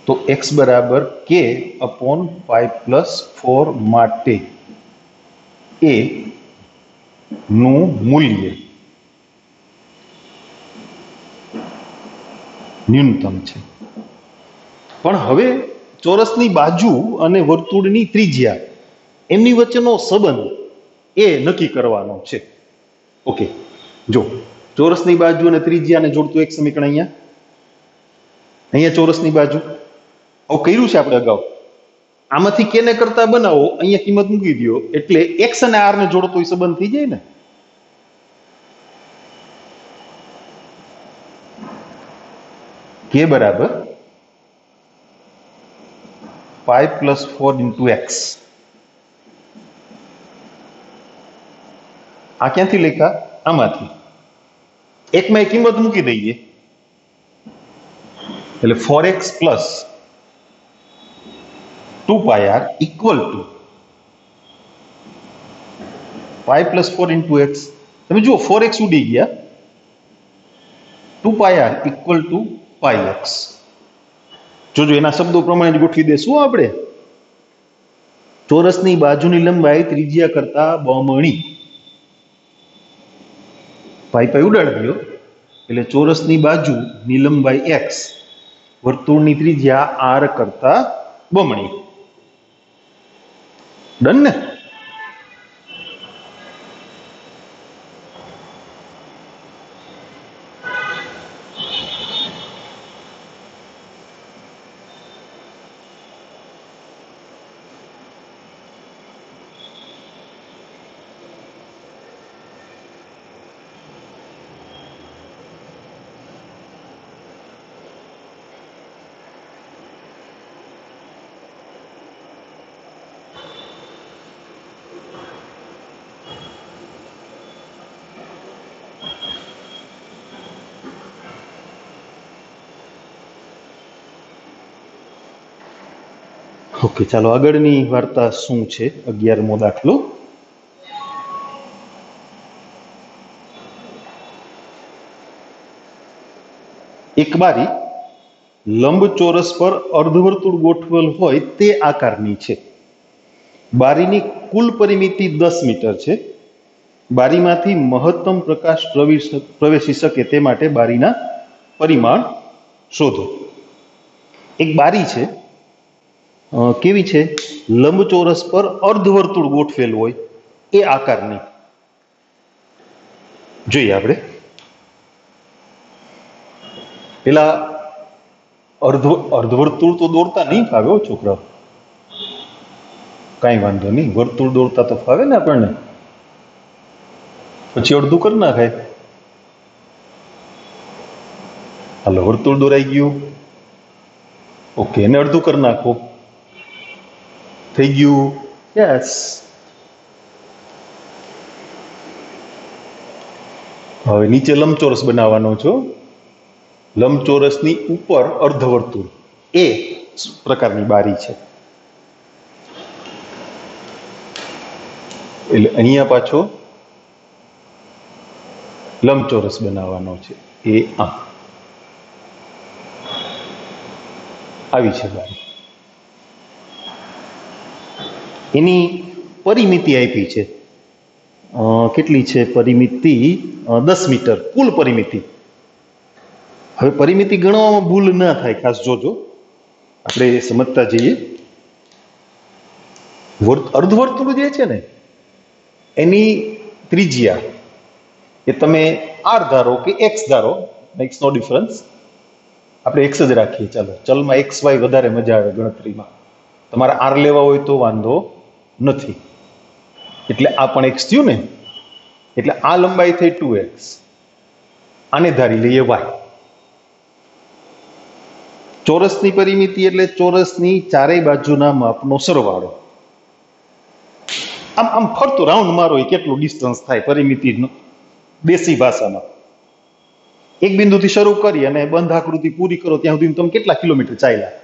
તો x બરાબર k અપોન પાઈ પ્લસ 4 માટે a નું મૂલ્ય ન્યૂનતમ છે. પણ હવે ચોરસની બાજુ અને વર્તુળની ત્રિજ્યા એમની વચ્ચેનો સંબંધ એ નક્કી કરવાનો છે. ઓકે, જો ચોરસની બાજુ અને ત્રિજ્યાને જોડતું એક સમીકરણ અહીંયા ચોરસની બાજુ આવું કર્યું છે આપણે અગાઉ, આમાંથી કેને કરતા બનાવો, અહીંયા કિંમત મૂકી દો એટલે x અને r ને જોડતો એ સંબંધ થઈ જાય ને. કે બરાબર પાઈ પ્લસ 4 ઇન્ટુ એક્સ. આ ક્યાંથી લખ્યા, આમાંથી એકમાં એક કિંમત મૂકી દઈએ એટલે 4x plus 2πr equal to pi plus 4 into x. તમે જુઓ 4x ઉડી ગયા, 2πr equal to pi x. જોજો એના શબ્દો પ્રમાણે જ ગોઠવી દેશું આપણે. ચોરસની બાજુની લંબાઈ ત્રિજ્યા કરતા બમણી, પાઈ પાઈ ઉડાડી દો એટલે ચોરસની બાજુની લંબાઈ x, વર્તુળની ત્રિજ્યા r કરતા બમણી. ડન ને? ઓકે, ચાલો આગળની વાર્તા શું છે. 11મો દાખલો. એક બારી લંબચોરસ પર અર્ધવર્તુળ ગોઠવેલ હોય તે આકારની છે. બારીની કુલ પરિમિતિ 10 મીટર છે. બારીમાંથી મહત્તમ પ્રકાશ પ્રવેશી શકે તે માટે બારીના પરિમાણ શોધો. એક બારી છે, કેવી છે, લંબચોરસ પર અર્ધવર્તુળ ગોઠવેલ હોય એ આકારની. જોઈએ આપણે પેલા અર્ધવર્તુળ તો દોરતા નહીં ફાવે હો છોકરાઓ, કાંઈ વાંધો નહીં, વર્તુળ દોરતા તો ફાવે ને આપણને, પછી અડધું કરી નાખાય. હાલો વર્તુળ દોરાઈ ગયું. ઓકે, એને અડધું કરી નાખો. થઈ ગયું. યસ. હવે નીચે લંબચોરસ બનાવવાનો છો. લંબચોરસની ઉપર અર્ધવર્તુળ એ પ્રકારની બારી છે. એટલે અહીંયા પાછો લંબચોરસ બનાવવાનો છે. એ આવી છે બારી. એની પરિમિતિ આપી છે. કેટલી છે પરિમિતિ? 10 મીટર કુલ પરિમિતિ. હવે પરિમિતિ ગણવામાં ભૂલ ના થાય, ખાસ જોજો, આપણે સમજતા જઈએ. અર્ધવર્તુળ જે છે ને એની ત્રિજ્યા એ તમે આર ધારો કે એક્સ ધારો, મેક્સ નો ડિફરન્સ. આપણે એક્સ જ રાખીએ. ચાલો, ચલમાં એક્સ વાય વધારે મજા આવે ગણતરીમાં. તમારે આર લેવા હોય તો વાંધો નથી. એટલે આ પણ એક્સ થયું ને, એટલે આ લંબાઈ થઈ 2x. આને ધારી લઈએ વાય. ચોરસની પરિમિતિ એટલે ચોરસની ચારેય બાજુના માપનો સરવાળો. આમ આમ ફરતો રાઉન્ડ મારો એ કેટલું ડિસ્ટન્સ થાય પરિમિતિ દેશી ભાષામાં. એક બિંદુથી શરૂ કરી અને બંધ આકૃતિ પૂરી કરો ત્યાં સુધી તમે કેટલા કિલોમીટર ચાલ્યા?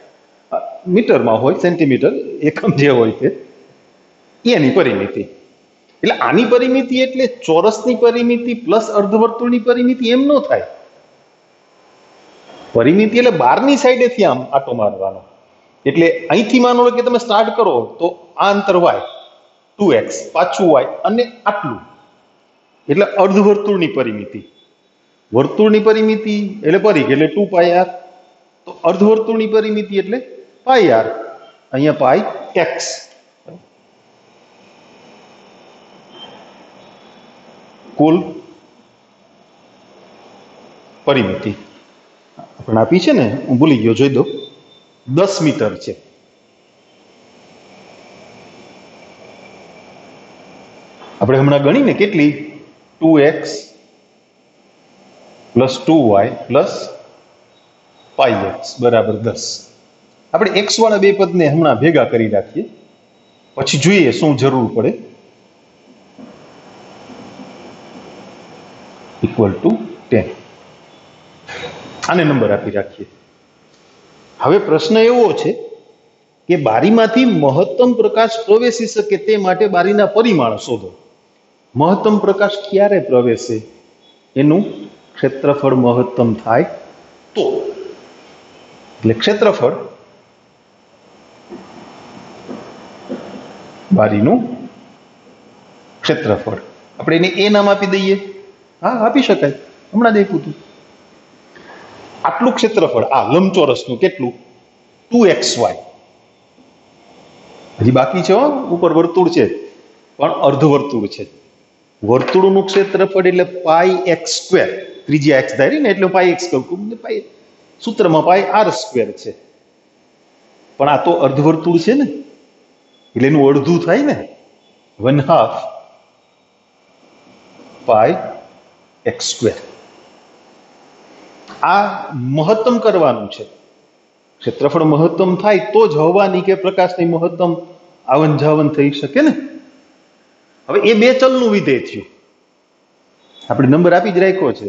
મીટરમાં હોય, સેન્ટીમીટર, એકમ જે હોય તે એની પરિમિતિ. એટલે આની પરિમિતિ એટલે ચોરસની પરિમિતિ પ્લસ અર્ધવર્તુળની પરિમિતિ એમ ન થાય. પરિમિતિ એટલે બહારની સાઈડેથી આમ આટો મારવાનો. એટલે અહીંથી માનો કે તમે સ્ટાર્ટ કરો તો આ અંતર વાય 2x, પાછું વાય અને આટલું, એટલે અર્ધવર્તુળની પરિમિતિ. વર્તુળની પરિમિતિ એટલે પરિઘ એટલે 2πr. તો અર્ધવર્તુળની પરિમિતિ એટલે πr. અહીંયા પાઈ x. કુલ પરિમિતિ આપણે આપી છે ને, હું ભૂલી ગયો, જોઈ દો, 10 મીટર છે. આપણે હમણાં ગણીને કેટલી? 2x plus 2y plus πx બરાબર 10. આપણે x વાળા બે પદને હમણાં ભેગા કરી રાખીએ, પછી જોઈએ શું જરૂર પડે. Equal to 10. આને નંબર આપી રાખીએ. હવે પ્રશ્ન એવો છે કે બારીમાંથી મહત્તમ પ્રકાશ પ્રવેશી શકે તે માટે બારીના પરિમાણ શોધો. મહત્તમ પ્રકાશ ક્યારે પ્રવેશે? એનું ક્ષેત્રફળ મહત્તમ થાય તો. એટલે ક્ષેત્રફળ બારીનું ક્ષેત્રફળ આપણે એને એ નામ આપી દઈએ. હા, આપી શકાય, હમણાં જ આપ્યું હતું. આટલું ક્ષેત્રફળ આ લંબચોરસનું કેટલું? 2xy. હજી બાકી છે, ઉપર વર્તુળ છે પણ અર્ધવર્તુળ છે. વર્તુળનું ક્ષેત્રફળ એટલે πx². ત્રિજ્યા x ધારી ને એટલે πx². સૂત્રમાં πr² છે, પણ આ તો અર્ધવર્તુળ છે ને, એટલે એનું અડધું થાય ને, 1/2 πx². આ મહત્તમ કરવાનું છે. ક્ષેત્રફળ મહત્તમ થાય તો જ હવાની કે પ્રકાશની મહત્તમ આવન જાવન થઈ શકે ને. હવે એ બે ચલનું વિધેય થયું. આપણે નંબર આપી જ રાખ્યો છે.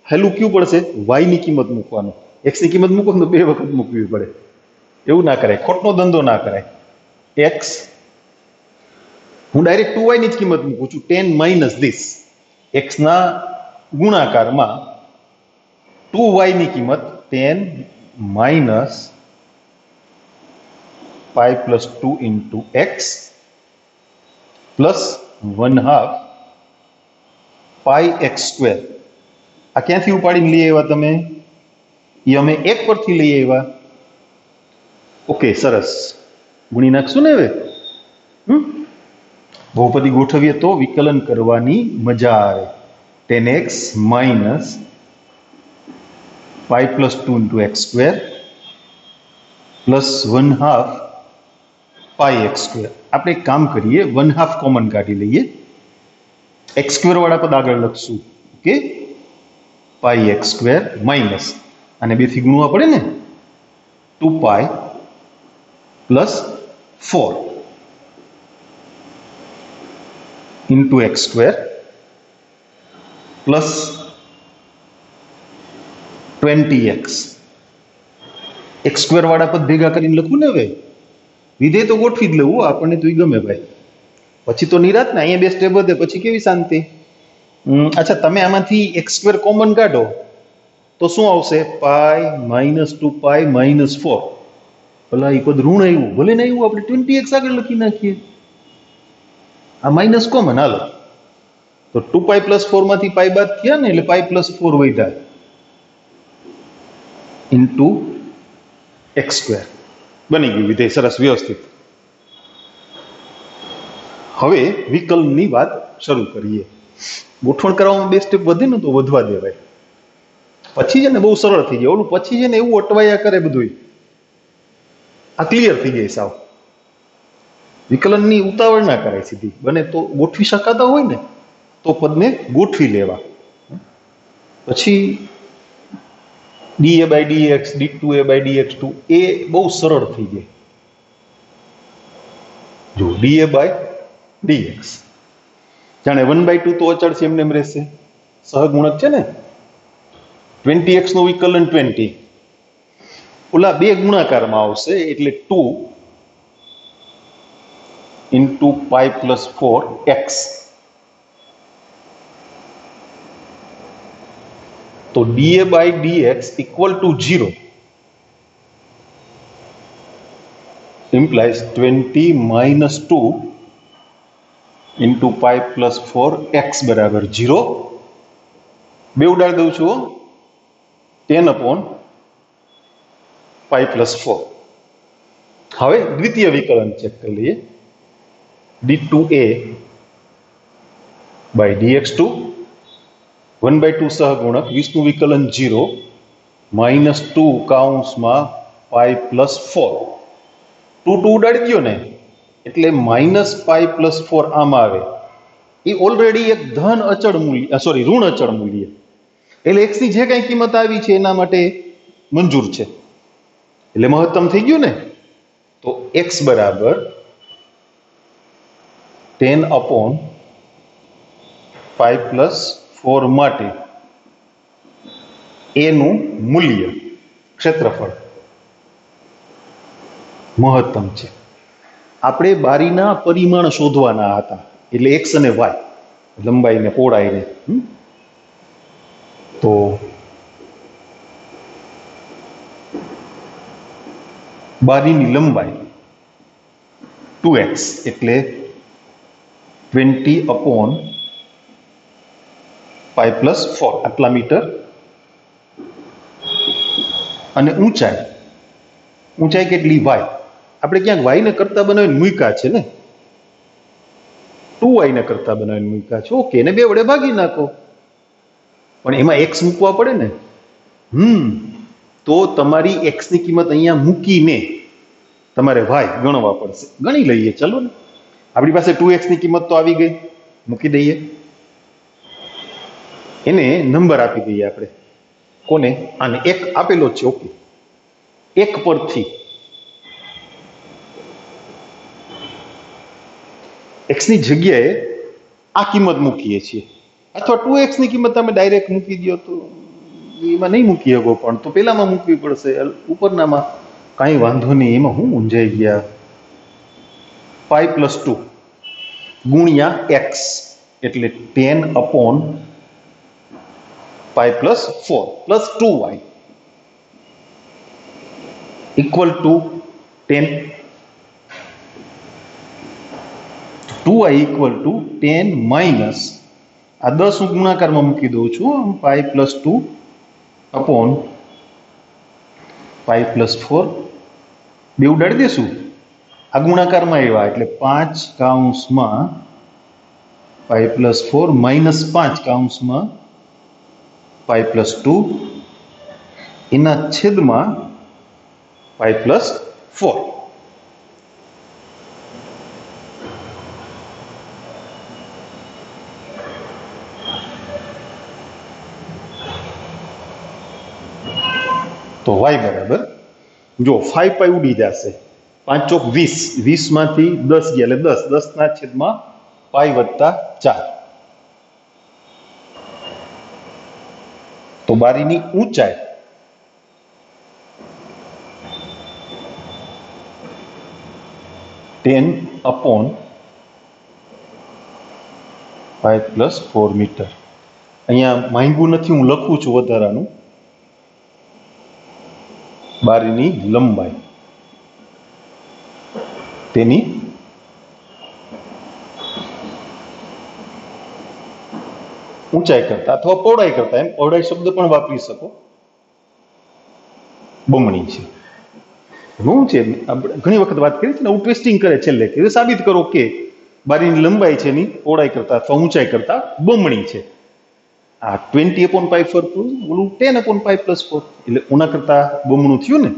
હેલું કયું પડશે? વાય ની કિંમત મૂકવાનું. એક્સ ની કિંમત મૂકો તો 2 વખત મૂકવી પડે. એવું ના કરાય, ખોટનો ધંધો ના કરાય. એક્સ હું ડાયરેક્ટ 2y ની જ કિંમત મૂકું છું, 10 માઇનસ ધીસ. એક્સ ના ગુણાકારમાં 2y ની કિંમત 10 minus π plus 2 into X plus 1/2 πx². આ ક્યાંથી ઉપાડીને લઈ આવ્યા તમે? એ અમે એક પરથી લઈ આવ્યા. ઓકે, સરસ. ગુણી નાખશું ને હવે. બહુપદી ગોઠવીએ તો વિકલન કરવાની મજા આવે. 10x minus π plus 2 into x² plus 1/2 πx². આપણે એક કામ કરીએ, 1/2 કોમન કાઢી લઈએ, x² વાળા પદ આગળ લખશું. ઓકે, πx² માઇનસ આને 2 થી ગુણવા પડે ને 2 પાઈ plus 4 into x square plus 20x x square વાળા પદ ભેગા કરીને લખું ને હવે વિધેય તો ગોઠવી જ લેવું આપણને તો ગમે ભાઈ પછી તો નિરાત ને અહીંયા બે સ્ટેપ વધે પછી કેવી શાંતિ અચ્છા તમે આમાંથી એક્સ સ્ક્વેર કોમન કાઢો તો શું આવશે પાઈ માઇનસ 2 પાઈ માઇનસ 4 ભલા એ પદ ઋણ આવ્યું ભલે ને આવ્યું આપણે 20x આગળ લખી નાખીએ આ માઇનસ કોમન હાલો તો 2 પાઈ પ્લસ 4 માંથી પાઈ બાદ થયા ને એટલે પાઈ પ્લસ 4 વધ્યા ઇન્ટુ એક્સ સ્ક્વેર બની ગયું વિધેય સરસ વ્યવસ્થિત હવે વિકલ્પની વાત શરૂ કરીએ ગોઠવણ કરવામાં બે સ્ટેપ વધે ને તો વધવા દેવાય પછી છે ને બહુ સરળ થઈ જાય ઓલું પછી છે ને એવું અટવાયા કરે બધું આ ક્લિયર થઈ જાય સાવ વિકલનની ઉતાવળ ના કરાય સીધી બને તો ગોઠવી શકાતા હોય ને તો પદને ગોઠવી લેવા પછી D A by D X D two A by D X two એ બહુ સરળ થઈ જાય જો ડીએ બાય ડીએક્સ જાણે 1/2 તો અચળ છે એમને એમ રહેશે સહગુણક છે ને 20x નું વિકલન 20 ઓલા બે ગુણાકારમાં આવશે એટલે 2 ઇન્ટુ પાઈ પ્લસ 4x તો D A by D X equal to 0 implies 20 minus 2 into pi plus 4x બરાબર 0 બે ઉડાડી દઉં છું 10 upon pi plus 4 હવે દ્વિતીય વિકલન ચેક કરી લઈએ d2a by dx2 1/2 સહગુણક 20 નું વિકલન 0 minus 2 કાઉન્સમાં pi plus 4 2 ઉડાડી દો ને એટલે માઇનસ પાઈ પ્લસ 4 આમાં આવે એ ઓલરેડી એક ધન અચળ મૂલ્ય ઋણ અચળ મૂલ્ય એટલે x ની જે કઈ કિંમત આવી છે એના માટે મંજૂર છે એટલે મહત્તમ થઈ ગયું ને તો x બરાબર 10 upon પાઈ પ્લસ 4 માટે a નું મૂલ્ય ક્ષેત્રફળ મહત્તમ છે આપણે બારીના પરિમાણ શોધવાના હતા એટલે x અને y લંબાઈ ને પહોળાઈ ને તો બારીની લંબાઈ 2x એટલે 20 upon પાઈ પ્લસ 4 આટલા મીટર અને ઊંચાઈ કેટલી y આપણે ક્યાંક y ને કરતા બનાવીને મૂક્યા છે ને 2y ને કરતા બનાવીને મૂક્યા છે ઓકે ને બે વડે ભાગી નાખો પણ એમાં x મૂકવા પડે ને તો તમારી x ની કિંમત અહીંયા મૂકીને તમારે y ગણવા પડશે ગણી લઈએ ચલો ને આપણી પાસે 2x ની કિંમત તો આવી ગઈ મૂકી દઈએ એને નંબર આપી દઈએ આપણે કોને આને એક આપેલો છે ઓકે એક પરથી x ની જગ્યાએ આ કિંમત મૂકીએ છીએ અથવા 2x ની કિંમત તમે ડાયરેક્ટ મૂકી દો તો એમાં નહીં મૂકી શકો પણ તો પેલામાં મૂકવી પડશે ઉપરનામાં કાંઈ વાંધો નહીં એમાં હું મૂંઝાઈ ગયા પાઈ પ્લસ 2 ગુણ્યા x એટલે 10 upon pi plus 4 plus 2y equal to 10 2y equal to 10 minus આ 10 હું ગુણાકારમાં મૂકી દઉં છું pi plus 2 upon pi plus 4 બે ઉડાડી દેશું આ ગુણાકારમાં આવ્યા એટલે 5 કાઉન્સમાં પાઈ પ્લસ 4 માઇનસ 5 કાઉન્સમાં પાઈ પ્લસ 2 એના છેદમાં પાઈ પ્લસ 4 હવે તો y બરાબર જો 5 પાઈ ઉડી જશે, 5 ચોક 20, 20 માંથી 10 ગયા એટલે 10, 10 ના છેદમાં પાઈ વત્તા 4. તો બારીની ઊંચાઈ (10/5+4 મીટર). અહીંયા માંગ્યું નથી, હું લખું છું વધારાનું. બારીની લંબાઈ તેની ઊંચાઈ કરતા અથવા પહોળાઈ કરતા, એમ પહોળાઈ શબ્દ પણ વાપરી શકો, બમણી છે. શું છે, આપણે ઘણી વખત વાત કરી છે ને, હું ટ્વિસ્ટિંગ કરે છેલ્લે કે સાબિત કરો કે બારીની લંબાઈ છે એની પહોળાઈ કરતા અથવા ઊંચાઈ કરતા બમણી છે. આ 20/π/4 ઓલું 10/π+4 એટલે ઉના કરતા બમણું થયું ને.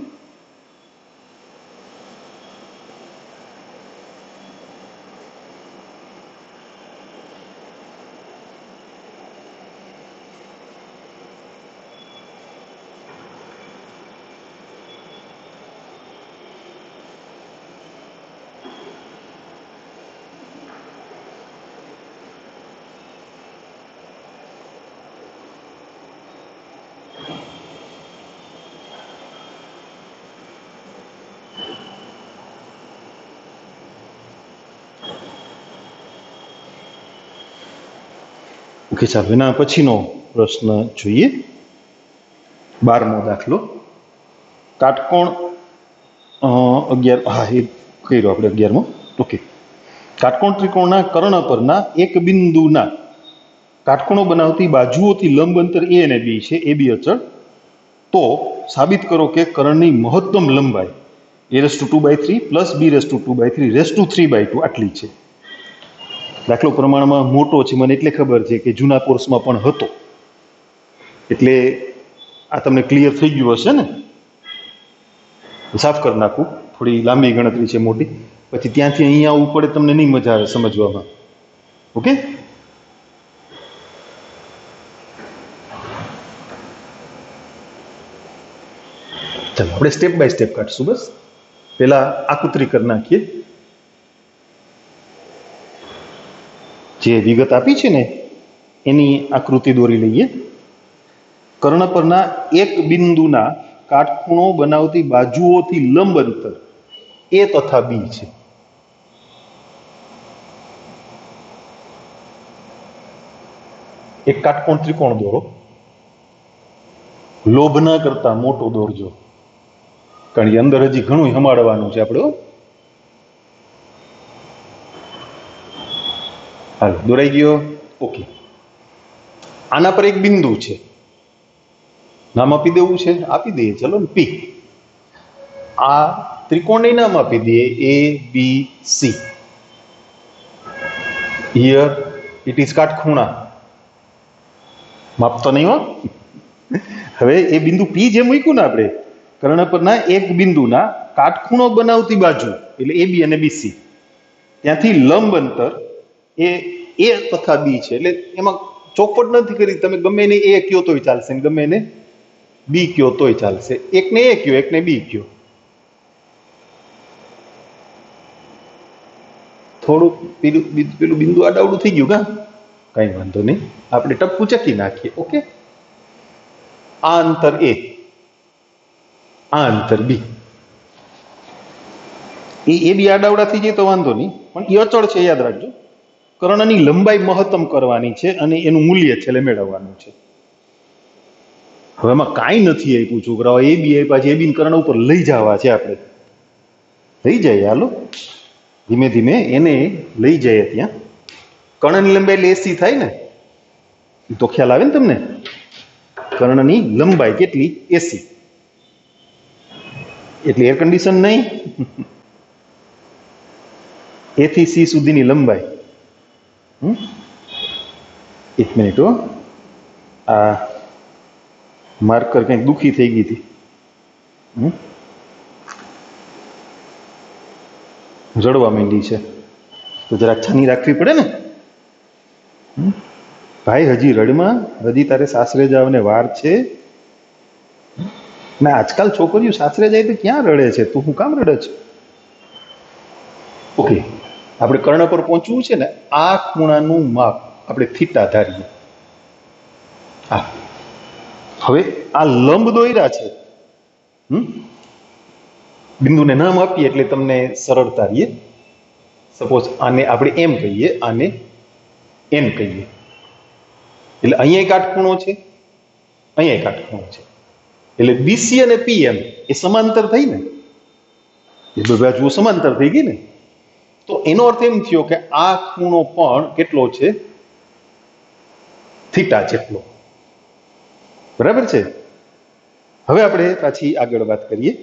ઓકે, ચાલો એના પછીનો પ્રશ્ન જોઈએ. 12મો દાખલો. કાટકોણ 11, હા એ કર્યો આપણે 11મો. ઓકે. કાટકોણ ત્રિકોણના કર્ણ પરના એક બિંદુના કાટકોણો બનાવતી બાજુઓથી લંબ અંતર a અને b છે, a b અચળ. તો સાબિત કરો કે કર્ણની મહત્તમ લંબાઈ a⁴ પ્લસ b⁴ 3/2 આટલી છે. દાખલો પ્રમાણમાં મોટો છે, મને એટલે ખબર છે કે જૂના કોર્સમાં પણ હતો, એટલે આ તમને ક્લિયર થઈ ગયું હશે ને. સાફ કરી નાખું, થોડી લાંબી ગણતરી છે, મોટી, પછી ત્યાંથી અહીંયા આવવું પડે, તમને નહીં મજા આવે સમજવામાં. ઓકે, ચાલો આપણે સ્ટેપ બાય સ્ટેપ કાઢશું. બસ પેલા આકૃતિ કરી નાખીએ. જે વિગત આપી છે ને એની આકૃતિ દોરી લઈએ. કર્ણ પરના એક બિંદુના કાટખૂણો બનાવતી બાજુઓથી લંબ અંતર a તથા b છે. એક કાટકોણ ત્રિકોણ દોરો. લોભ ના કરતા મોટો દોરજો, કારણ કે અંદર હજી ઘણું હમાડવાનું છે આપણે. હાલો, દોરાઈ ગયો. ઓકે, આના પર એક બિંદુ છે, નામ આપી દેવું છે, આપી દઈએ ચલો ને, P. આ ત્રિકોણને નામ આપી દઈએ ABC. હિયર ઇટ ઇઝ કાટખૂણા. માપતો નહીં હો. હવે એ બિંદુ P જે મૂક્યું ને આપણે કર્ણ પરના એક બિંદુના કાટખૂણો બનાવતી બાજુ એટલે AB અને BC, ત્યાંથી લંબ અંતર એ A તથા B છે. એટલે એમાં ચોખવટ નથી કરી, તમે ગમે એને A કયો તોય ચાલશે, ગમે એને B કયો તોય ચાલશે. એકને A કયો, એકને B કયો. થોડુંક પેલું બિંદુ આડાવડું થઈ ગયું, કઈ વાંધો નહીં, આપણે ટપકું ચકી નાખીએ. ઓકે, આ અંતર A, આ અંતર B. એ બી આડાવડા થઈ જાય તો વાંધો નહીં, પણ એ અચળ છે, યાદ રાખજો. કર્ણની લંબાઈ મહત્તમ કરવાની છે અને એનું મૂલ્ય છેલ્લે મેળવવાનું છે. હવે એમાં કાંઈ નથી આપ્યું છોકરાઓ, એ બી આપ્યા છે, એ બી કર્ણ ઉપર લઈ જવા છે આપણે. લઈ જાય, હાલો ધીમે ધીમે એને લઈ જાય ત્યાં. કર્ણની લંબાઈ એટલે AC થાય ને, તો ખ્યાલ આવે ને તમને. કર્ણની લંબાઈ કેટલી? AC. એટલે એર કન્ડિશન નહીં, A થી C સુધીની લંબાઈ. એક મિનિટ હો, આ માર્કર કંઈક દુખી થઈ ગઈ હતી, રડવા માંડી છે, તો જરાક છાની રાખવી પડે ને. ભાઈ હજી રડમાં, હજી તારે સાસરે જાવને વાર છે. ના આજકાલ છોકરીઓ સાસરે જાય તો ક્યાં રડે છે? તું શું કામ રડે છે? ઓકે, આપણે કર્ણ પર પહોંચવું છે ને. આ ખૂણાનું માપ આપણે થીટા ધારીએ. હા, હવે આ લંબ દોર્યા છે. બિંદુને નામ આપીએ એટલે તમને સરળતા રહીએ. સપોઝ આને આપણે એમ કહીએ, આને એન કહીએ. એટલે અહીંયા કાટખૂણો છે, અહીંયા કાટખૂણો છે. એટલે બીસી અને પીએમ એ સમાંતર થઈ ને, એ બે બાજુઓ સમાંતર થઈ ગઈ ને. તો એનો અર્થ એમ થયો કે આ ખૂણો પણ કેટલો છે? થીટા જેટલો. બરાબર છે. હવે આપણે પાછી આગળ વાત કરીએ.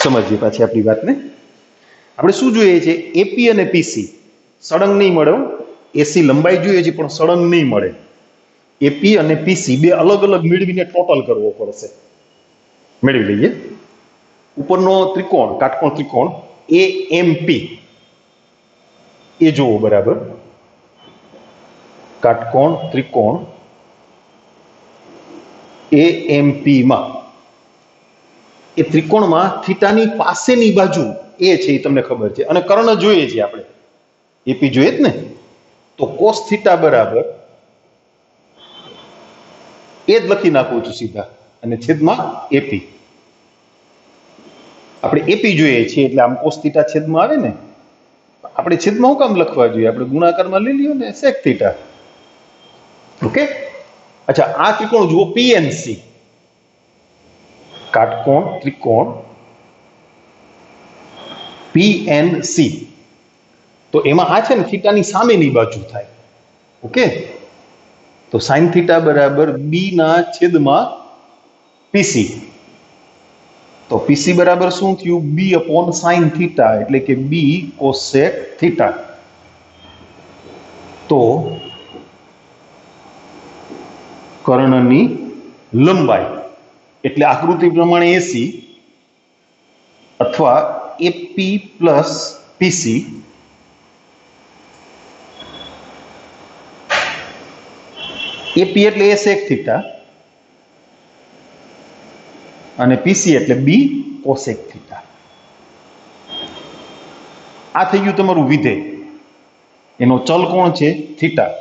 સમજીએ પાછી આપણી વાતને. આપણે શું જોઈએ છે? એપી અને પીસી સળંગ નહીં મળે. એસી લંબાઈ જોઈએ છે પણ સળંગ નહીં મળે. એપી અને પીસી બે અલગ અલગ મેળવીને ટોટલ કરવો પડશે. મેળવી લઈએ. ઉપરનો ત્રિકોણ, કાટકોણ ત્રિકોણ એએમપી એ જુઓ બરાબર. કાટકોણ ત્રિકોણ એએમપી માં એ ત્રિકોણમાં થીટાની પાસેની બાજુ એ છે, એ તમને ખબર છે. અને કર્ણ જોઈએ છે આપણે, એપી જોઈએ જ ને. તો કોસ થીટા બરાબર એ જ લખી નાખું છું સીધા, અને છેદમાં એપી. આપણે એપી જોઈએ છીએ એટલે આમ કોસ થીટા છેદમાં આવે ને. આપણે છેદમાં શું કામ લખવા જોઈએ? આપણે ગુણાકારમાં લઈ લ્યો ને, સેક થીટા. ઓકે. અચ્છા, આ ત્રિકોણ જુઓ પીએનસી, કાટકોણ ત્રિકોણ પીએનસી. તો એમાં આ છે ને થીટાની સામેની બાજુ થાય. ઓકે. તો સાઇન થીટા બરાબર બી ના છેદમાં પીસી. તો પીસી બરાબર શું થયું? બી અપોન સાઇન થીટા, એટલે કે બી કોસેક થીટા. તો કર્ણની લંબાઈ એટલે આકૃતિ પ્રમાણે એસી અથવા એપી પ્લસ પીસી એપી એટલે એ સેક થીટા અને પીસી એટલે બી કોસેક થીટા. આ થઈ ગયું તમારું વિધેય. એનો ચલ કોણ છે? થીટા.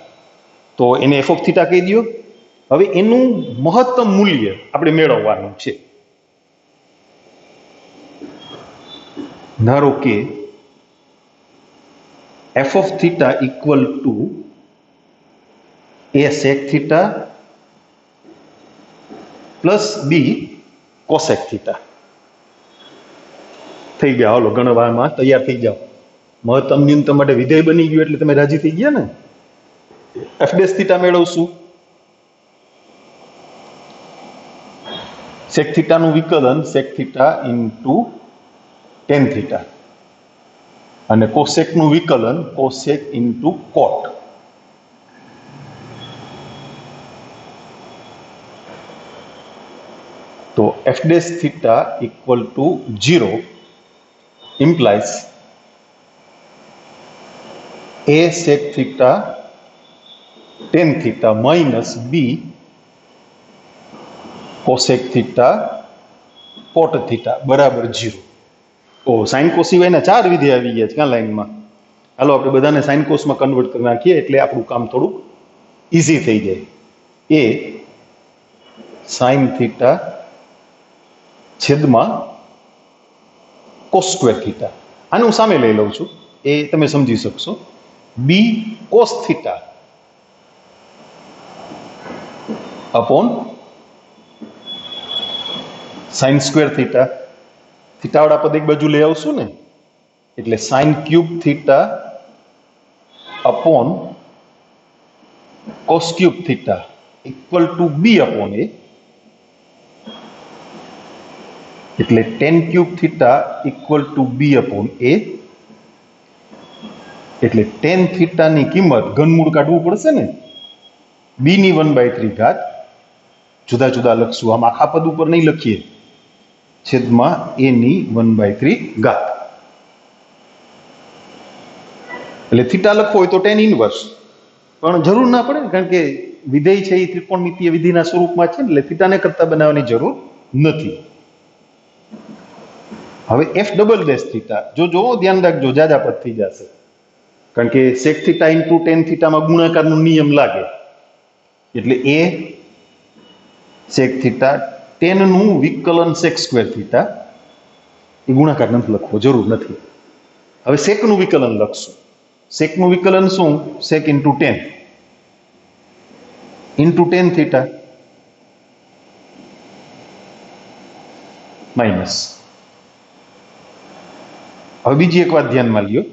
તો એને એફ ઓફ થીટા કહી દો. હવે એનું મહત્તમ મૂલ્ય આપણે મેળવવાનું છે. ધારો કે F of theta equal to A sec theta plus B cosec theta. થઈ ગયા. હાલો ગણવામાં તૈયાર થઈ જાઓ. મહત્તમ ન્યૂનતમ માટે વિધેય બની ગયું એટલે તમે રાજી થઈ ગયા ને. એફ ડેશ થીટા મેળવશું. સેક થીટાનું વિકલન sec theta into tan theta અને કોસેકનું વિકલન કોસેક ઇન્ટુ કોટ. તો F dash theta equal to 0 implies a sec theta tan theta minus b cosec theta cot theta બરાબર 0. ઓ સાઇન કોસ સિવાયના 4 વિધેય આવી ગયા છે ક્યાં લાઈનમાં. હાલો આપણે બધાને સાઇન કોસમાં કન્વર્ટ કરી નાખીએ એટલે આપણું કામ થોડુંક ઈઝી થઈ જાય. એ સાઇન થીટા છેદમાં કોસ સ્ક્વેર થીટા. આને હું સામે લઈ લઉં છું, એ તમે સમજી શકશો. B cos theta upon sine square theta. થીટાવાળા પદ એક બાજુ લઈ આવશું ને એટલે sine cube theta upon cos cube theta equal to B upon A. એટલે tan cube theta equal to B upon A. એટલે ટેન થીટાની કિંમત ઘનમૂળ કાઢવું પડશે ને. બી ની 1/3 ઘાત જુદા જુદા લખશું, આમ આખા પદ ઉપર નહીં લખીએ. છેદમાં એ ની 1/3 ઘાત. એટલે થીટા લખવો હોય તો ટેન ઇનવર્સ પણ જરૂર ના પડે ને, કારણ કે વિધેય છે એ ત્રિકોણમિતીય વિધિના સ્વરૂપમાં છે ને, એટલે થીટાને કરતા બનાવવાની જરૂર નથી. હવે એફ ડબલ ડેશ થીટા જો ધ્યાન રાખજો, જાજા પદ થઈ જશે, કારણ કે સેક થીટા ઇન્ટુ ટેન થીટામાં ગુણાકારનો નિયમ લાગે. એટલે એ સેક થીટા ટેનનું વિકલન સેક સ્ક્વેર થીટા, એ ગુણાકાર નથી લખવો, જરૂર નથી. હવે સેકનું વિકલન લખશું. સેકનું વિકલન શું? સેક ઇન્ટુ ટેન થીટા માઇનસ. હવે બીજી એક વાત ધ્યાનમાં લ્યો,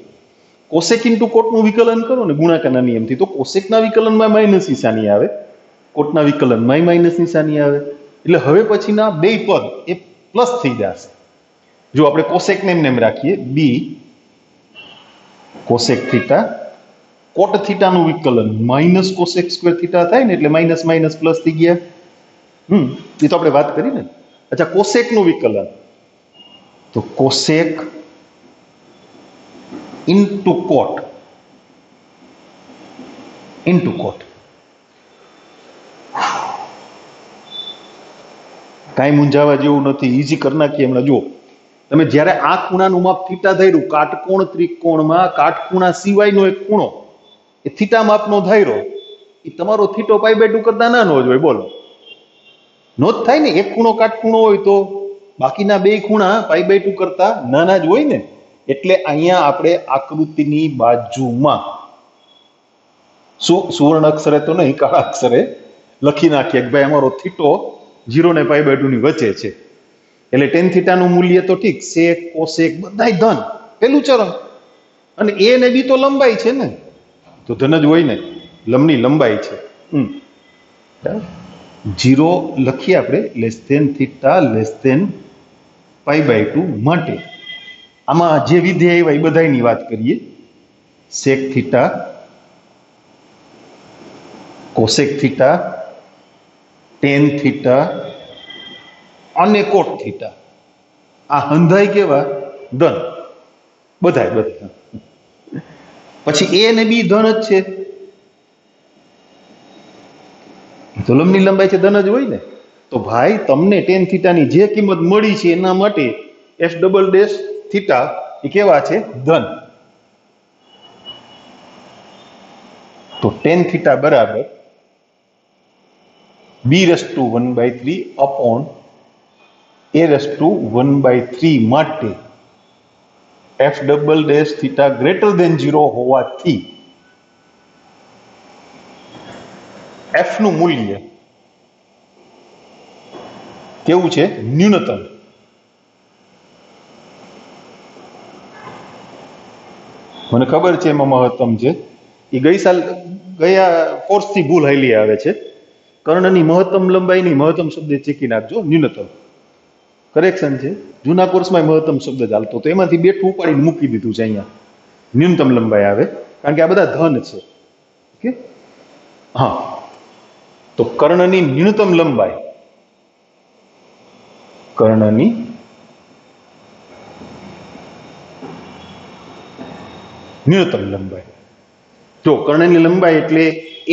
કોસેક ઇન્ટુ કોટનું વિકલન કરો ને ગુણાકારના નિયમથી, તો કોસેકના વિકલનમાં માઇનસ નિશાની આવે, કોટના વિકલનમાં માઇનસ નિશાની આવે. એટલે હવે પછીના બે પદ એ પ્લસ થઈ જશે. જો આપણે કોસેકને એમ રાખીએ, બી કોસેક થીટા, કોટ થીટાનું વિકલન માઇનસ કોસેક સ્ક્વેર થીટા થાય ને, એટલે માઇનસ માઇનસ પ્લસ થઈ ગયા. એ તો આપણે વાત કરી ને. અચ્છા, કોસેકનું વિકલન, તો કોસેક ઇન્ટુ કોટ કાંઈ મૂંઝાવા જેવું નથી, ઈઝી કરી નાખીએ હમણાં. જુઓ, તમે જ્યારે આ ખૂણાનું માપ થીટા ધાર્યું, કાટકોણ ત્રિકોણમાં કાટખૂણા સિવાયનો એક ખૂણો એ થીટા માપનો ધાર્યો, એ તમારો થીટો π/2 કરતા નાનો જ હોય. બોલો, નો જ થાય ને? એક ખૂણો કાટખૂણો હોય તો બાકીના બે ખૂણા π/2 કરતા નાના જ હોય ને. એટલે અહીંયા આપણે આકૃતિની બાજુમાં સુવર્ણ અક્ષરે તો નહીં, કાળા અક્ષરે લખી નાખીએ કે ભાઈ અમારો થીટો 0 ને π/2 ની વચ્ચે છે. એટલે ટેન થીટાનું મૂલ્ય તો ઠીક, સેક કોસેક બધાય ધન, પેલું ચરણ. અને એ ને બી તો લંબાઈ છે ને, તો ધન જ હોય ને, લંબની લંબાઈ છે. 0 લખીએ આપણે, less than theta less than π/2 માટે. આમાં જે વિધેય આવ્યા એ બધાની વાત કરીએ. Sec theta, cosec theta, tan theta અને કોટ થીટા, આ હંધાઈ કેવા? ધન, બધાય. પછી એ ને બી ધન જ છે, તો લંબની લંબાઈ છે, ધન જ હોય ને. તો ભાઈ તમને ટેન થીટાની જે કિંમત મળી છે એના માટે એફ ડબલ ડેશ થીટા એ કેવા છે? ધન. તો ટેન થીટા બરાબર b⁻⁴ અપોન a⁻⁴ માટે F double dash theta greater than 0 હોવાથી એફ નું મૂલ્ય કેવું છે? ન્યૂનતમ. મને ખબર છે એમાં મહત્તમ છે, એ ગયા કોર્સથી ભૂલ હાલી આવે છે. કર્ણની મહત્તમ લંબાઈની મહત્તમ શબ્દ ચેકી નાખજો, ન્યૂનતમ કરેક્શન છે. જૂના કોર્સમાં મહત્તમ શબ્દ ચાલતો, તો એમાંથી બેઠું ઉપાડીને મૂકી દીધું છે. અહીંયા ન્યૂનતમ લંબાઈ આવે, કારણ કે આ બધા ધન છે. ઓકે, હા. તો કર્ણની ન્યૂનતમ લંબાઈ, કર્ણની ન્યૂનતમ લંબાઈ, જો કર્ણની લંબાઈ એટલે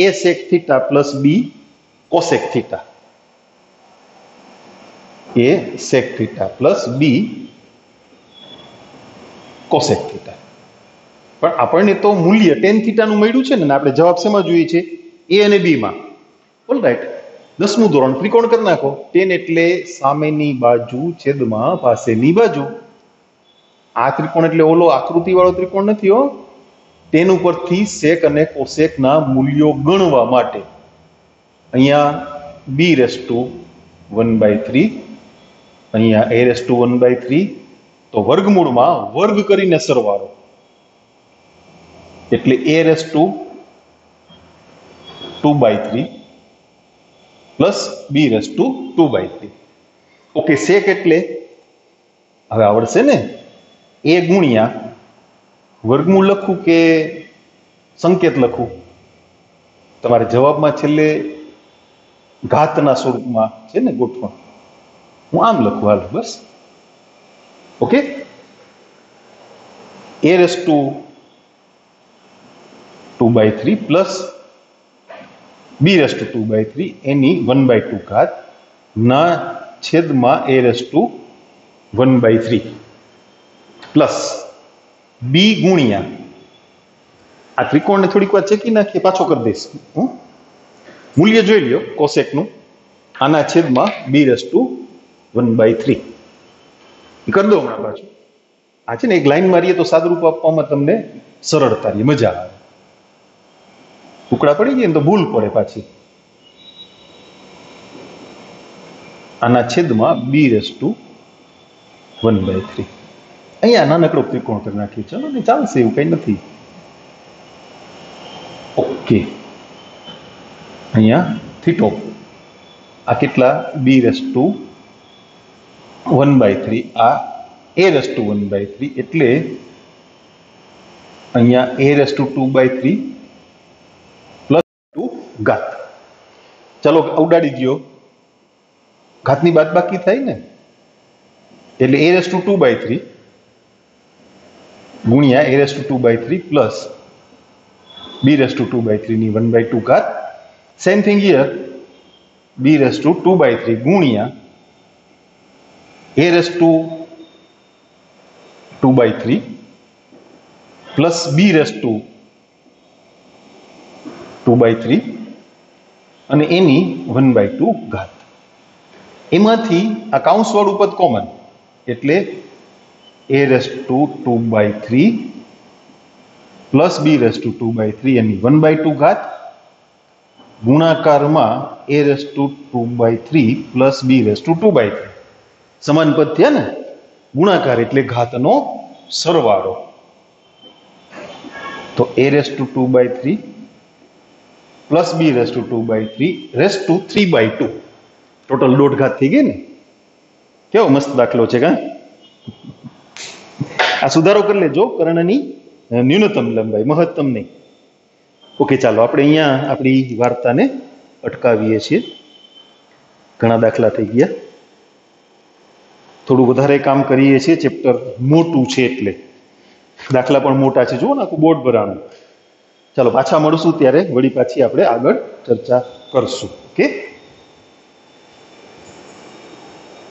a sec theta plus b cosec theta, a sec theta plus b cosec theta. પણ આપણને તો મૂલ્ય tan થીટાનું મળ્યું છે ને, આપણે જવાબ શેમાં જોઈએ છે? a અને b માં. ઓલ રાઈટ, 10મું ધોરણ, ત્રિકોણ કરી નાખો. tan એટલે સામેની બાજુ છેદમાં પાસેની બાજુ. આ ત્રિકોણ એટલે ઓલો આકૃતિ વાળો ત્રિકોણ નથી હો. tan ઉપરથી sec અને cosec ના મૂલ્યો ગણવા માટે અહીંયા b⁻⁴, અહીંયા a⁻⁴, તો વર્ગમૂળમાં વર્ગ કરીને સરવાળો, એટલે a⁻²³ plus b⁻²³. Okay, sec એટલે હવે આવડશે ને, a ગુણ્યા વર્ગમૂળ લખું કે સંકેત લખું? તમારે જવાબમાં છેલ્લે ઘાતના સ્વરૂપમાં છે ને ગોઠવણ, હું આમ લખું, હાલ બસ. ઓકે, a⁻² પ્લસ b^2/3 એની 1/2 ઘાત ના છેદમાં a^1/3 પ્લસ બી ગુણ્યા આ ત્રિકોણને થોડીક વાર ચેકી નાખીએ, પાછો કરી દઈશ હું. મૂલ્ય જોઈ લ્યો કોસેકનું, આના છેદમાં b^1/3 કરી દો હમણાં પાછું. આ છે ને એક લાઈન મારીએ તો સાદરૂપ આપવામાં તમને સરળતા રહે, મજા આવે. ટુકડા પડી ગયા ને તો ભૂલ પડે પાછી. આના છેદમાં b^1/3. અહીંયા નાનકડો ત્રિકોણ કરી નાખીએ. ચલો ને, ચાલશે, એવું કઈ નથી. ઓકે, અહીંયા થીટો આ કેટલા b^1/3, આ a^1/3 એટલે અહીંયા a^2/3 પ્લસ 2 ઘાત. ચાલો ઉડાડી દો, ઘાતની બાદ બાકી થાય ને, એટલે a^2/3 ગુણ્યા a^2/3 પ્લસ b^2/3 ની 1/2 ઘાત. સેમ થિંગ હિયર, b^2/3 ગુણ્યા a^2/3 પ્લસ b^2/3 અને એની 1/2 ઘાત. એમાંથી આ કાઉન્સવાળું પદ કોમન એટલે a^2/3 પ્લસ b^2/3 એની 1/2 ઘાત ગુણાકારમાં a^2/3 પ્લસ b^2/3. સમાન પદ થયા ને, ગુણાકાર એટલે ઘાતનો સરવાળો. તો a^2/3 પ્લસ b^2/3 3/2 ટોટલ 1/2 ઘાત થઈ ગઈ ને. કેવો મસ્ત દાખલો છે કા? આ સુધારો કરી લેજો, કર્ણની ન્યૂનતમ લંબાઈ, મહત્તમ નહીં. ઓકે, ચાલો આપણે અહીંયા આપણી વાર્તાને અટકાવીએ છીએ. ઘણા દાખલા થઈ ગયા, થોડું વધારે કામ કરીએ છીએ. ચેપ્ટર મોટું છે એટલે દાખલા પણ મોટા છે. જુઓ ને, આખું બોર્ડ ભરાણું. ચાલો પાછા મળશું ત્યારે વળી પાછી આપણે આગળ ચર્ચા કરશું. ઓકે.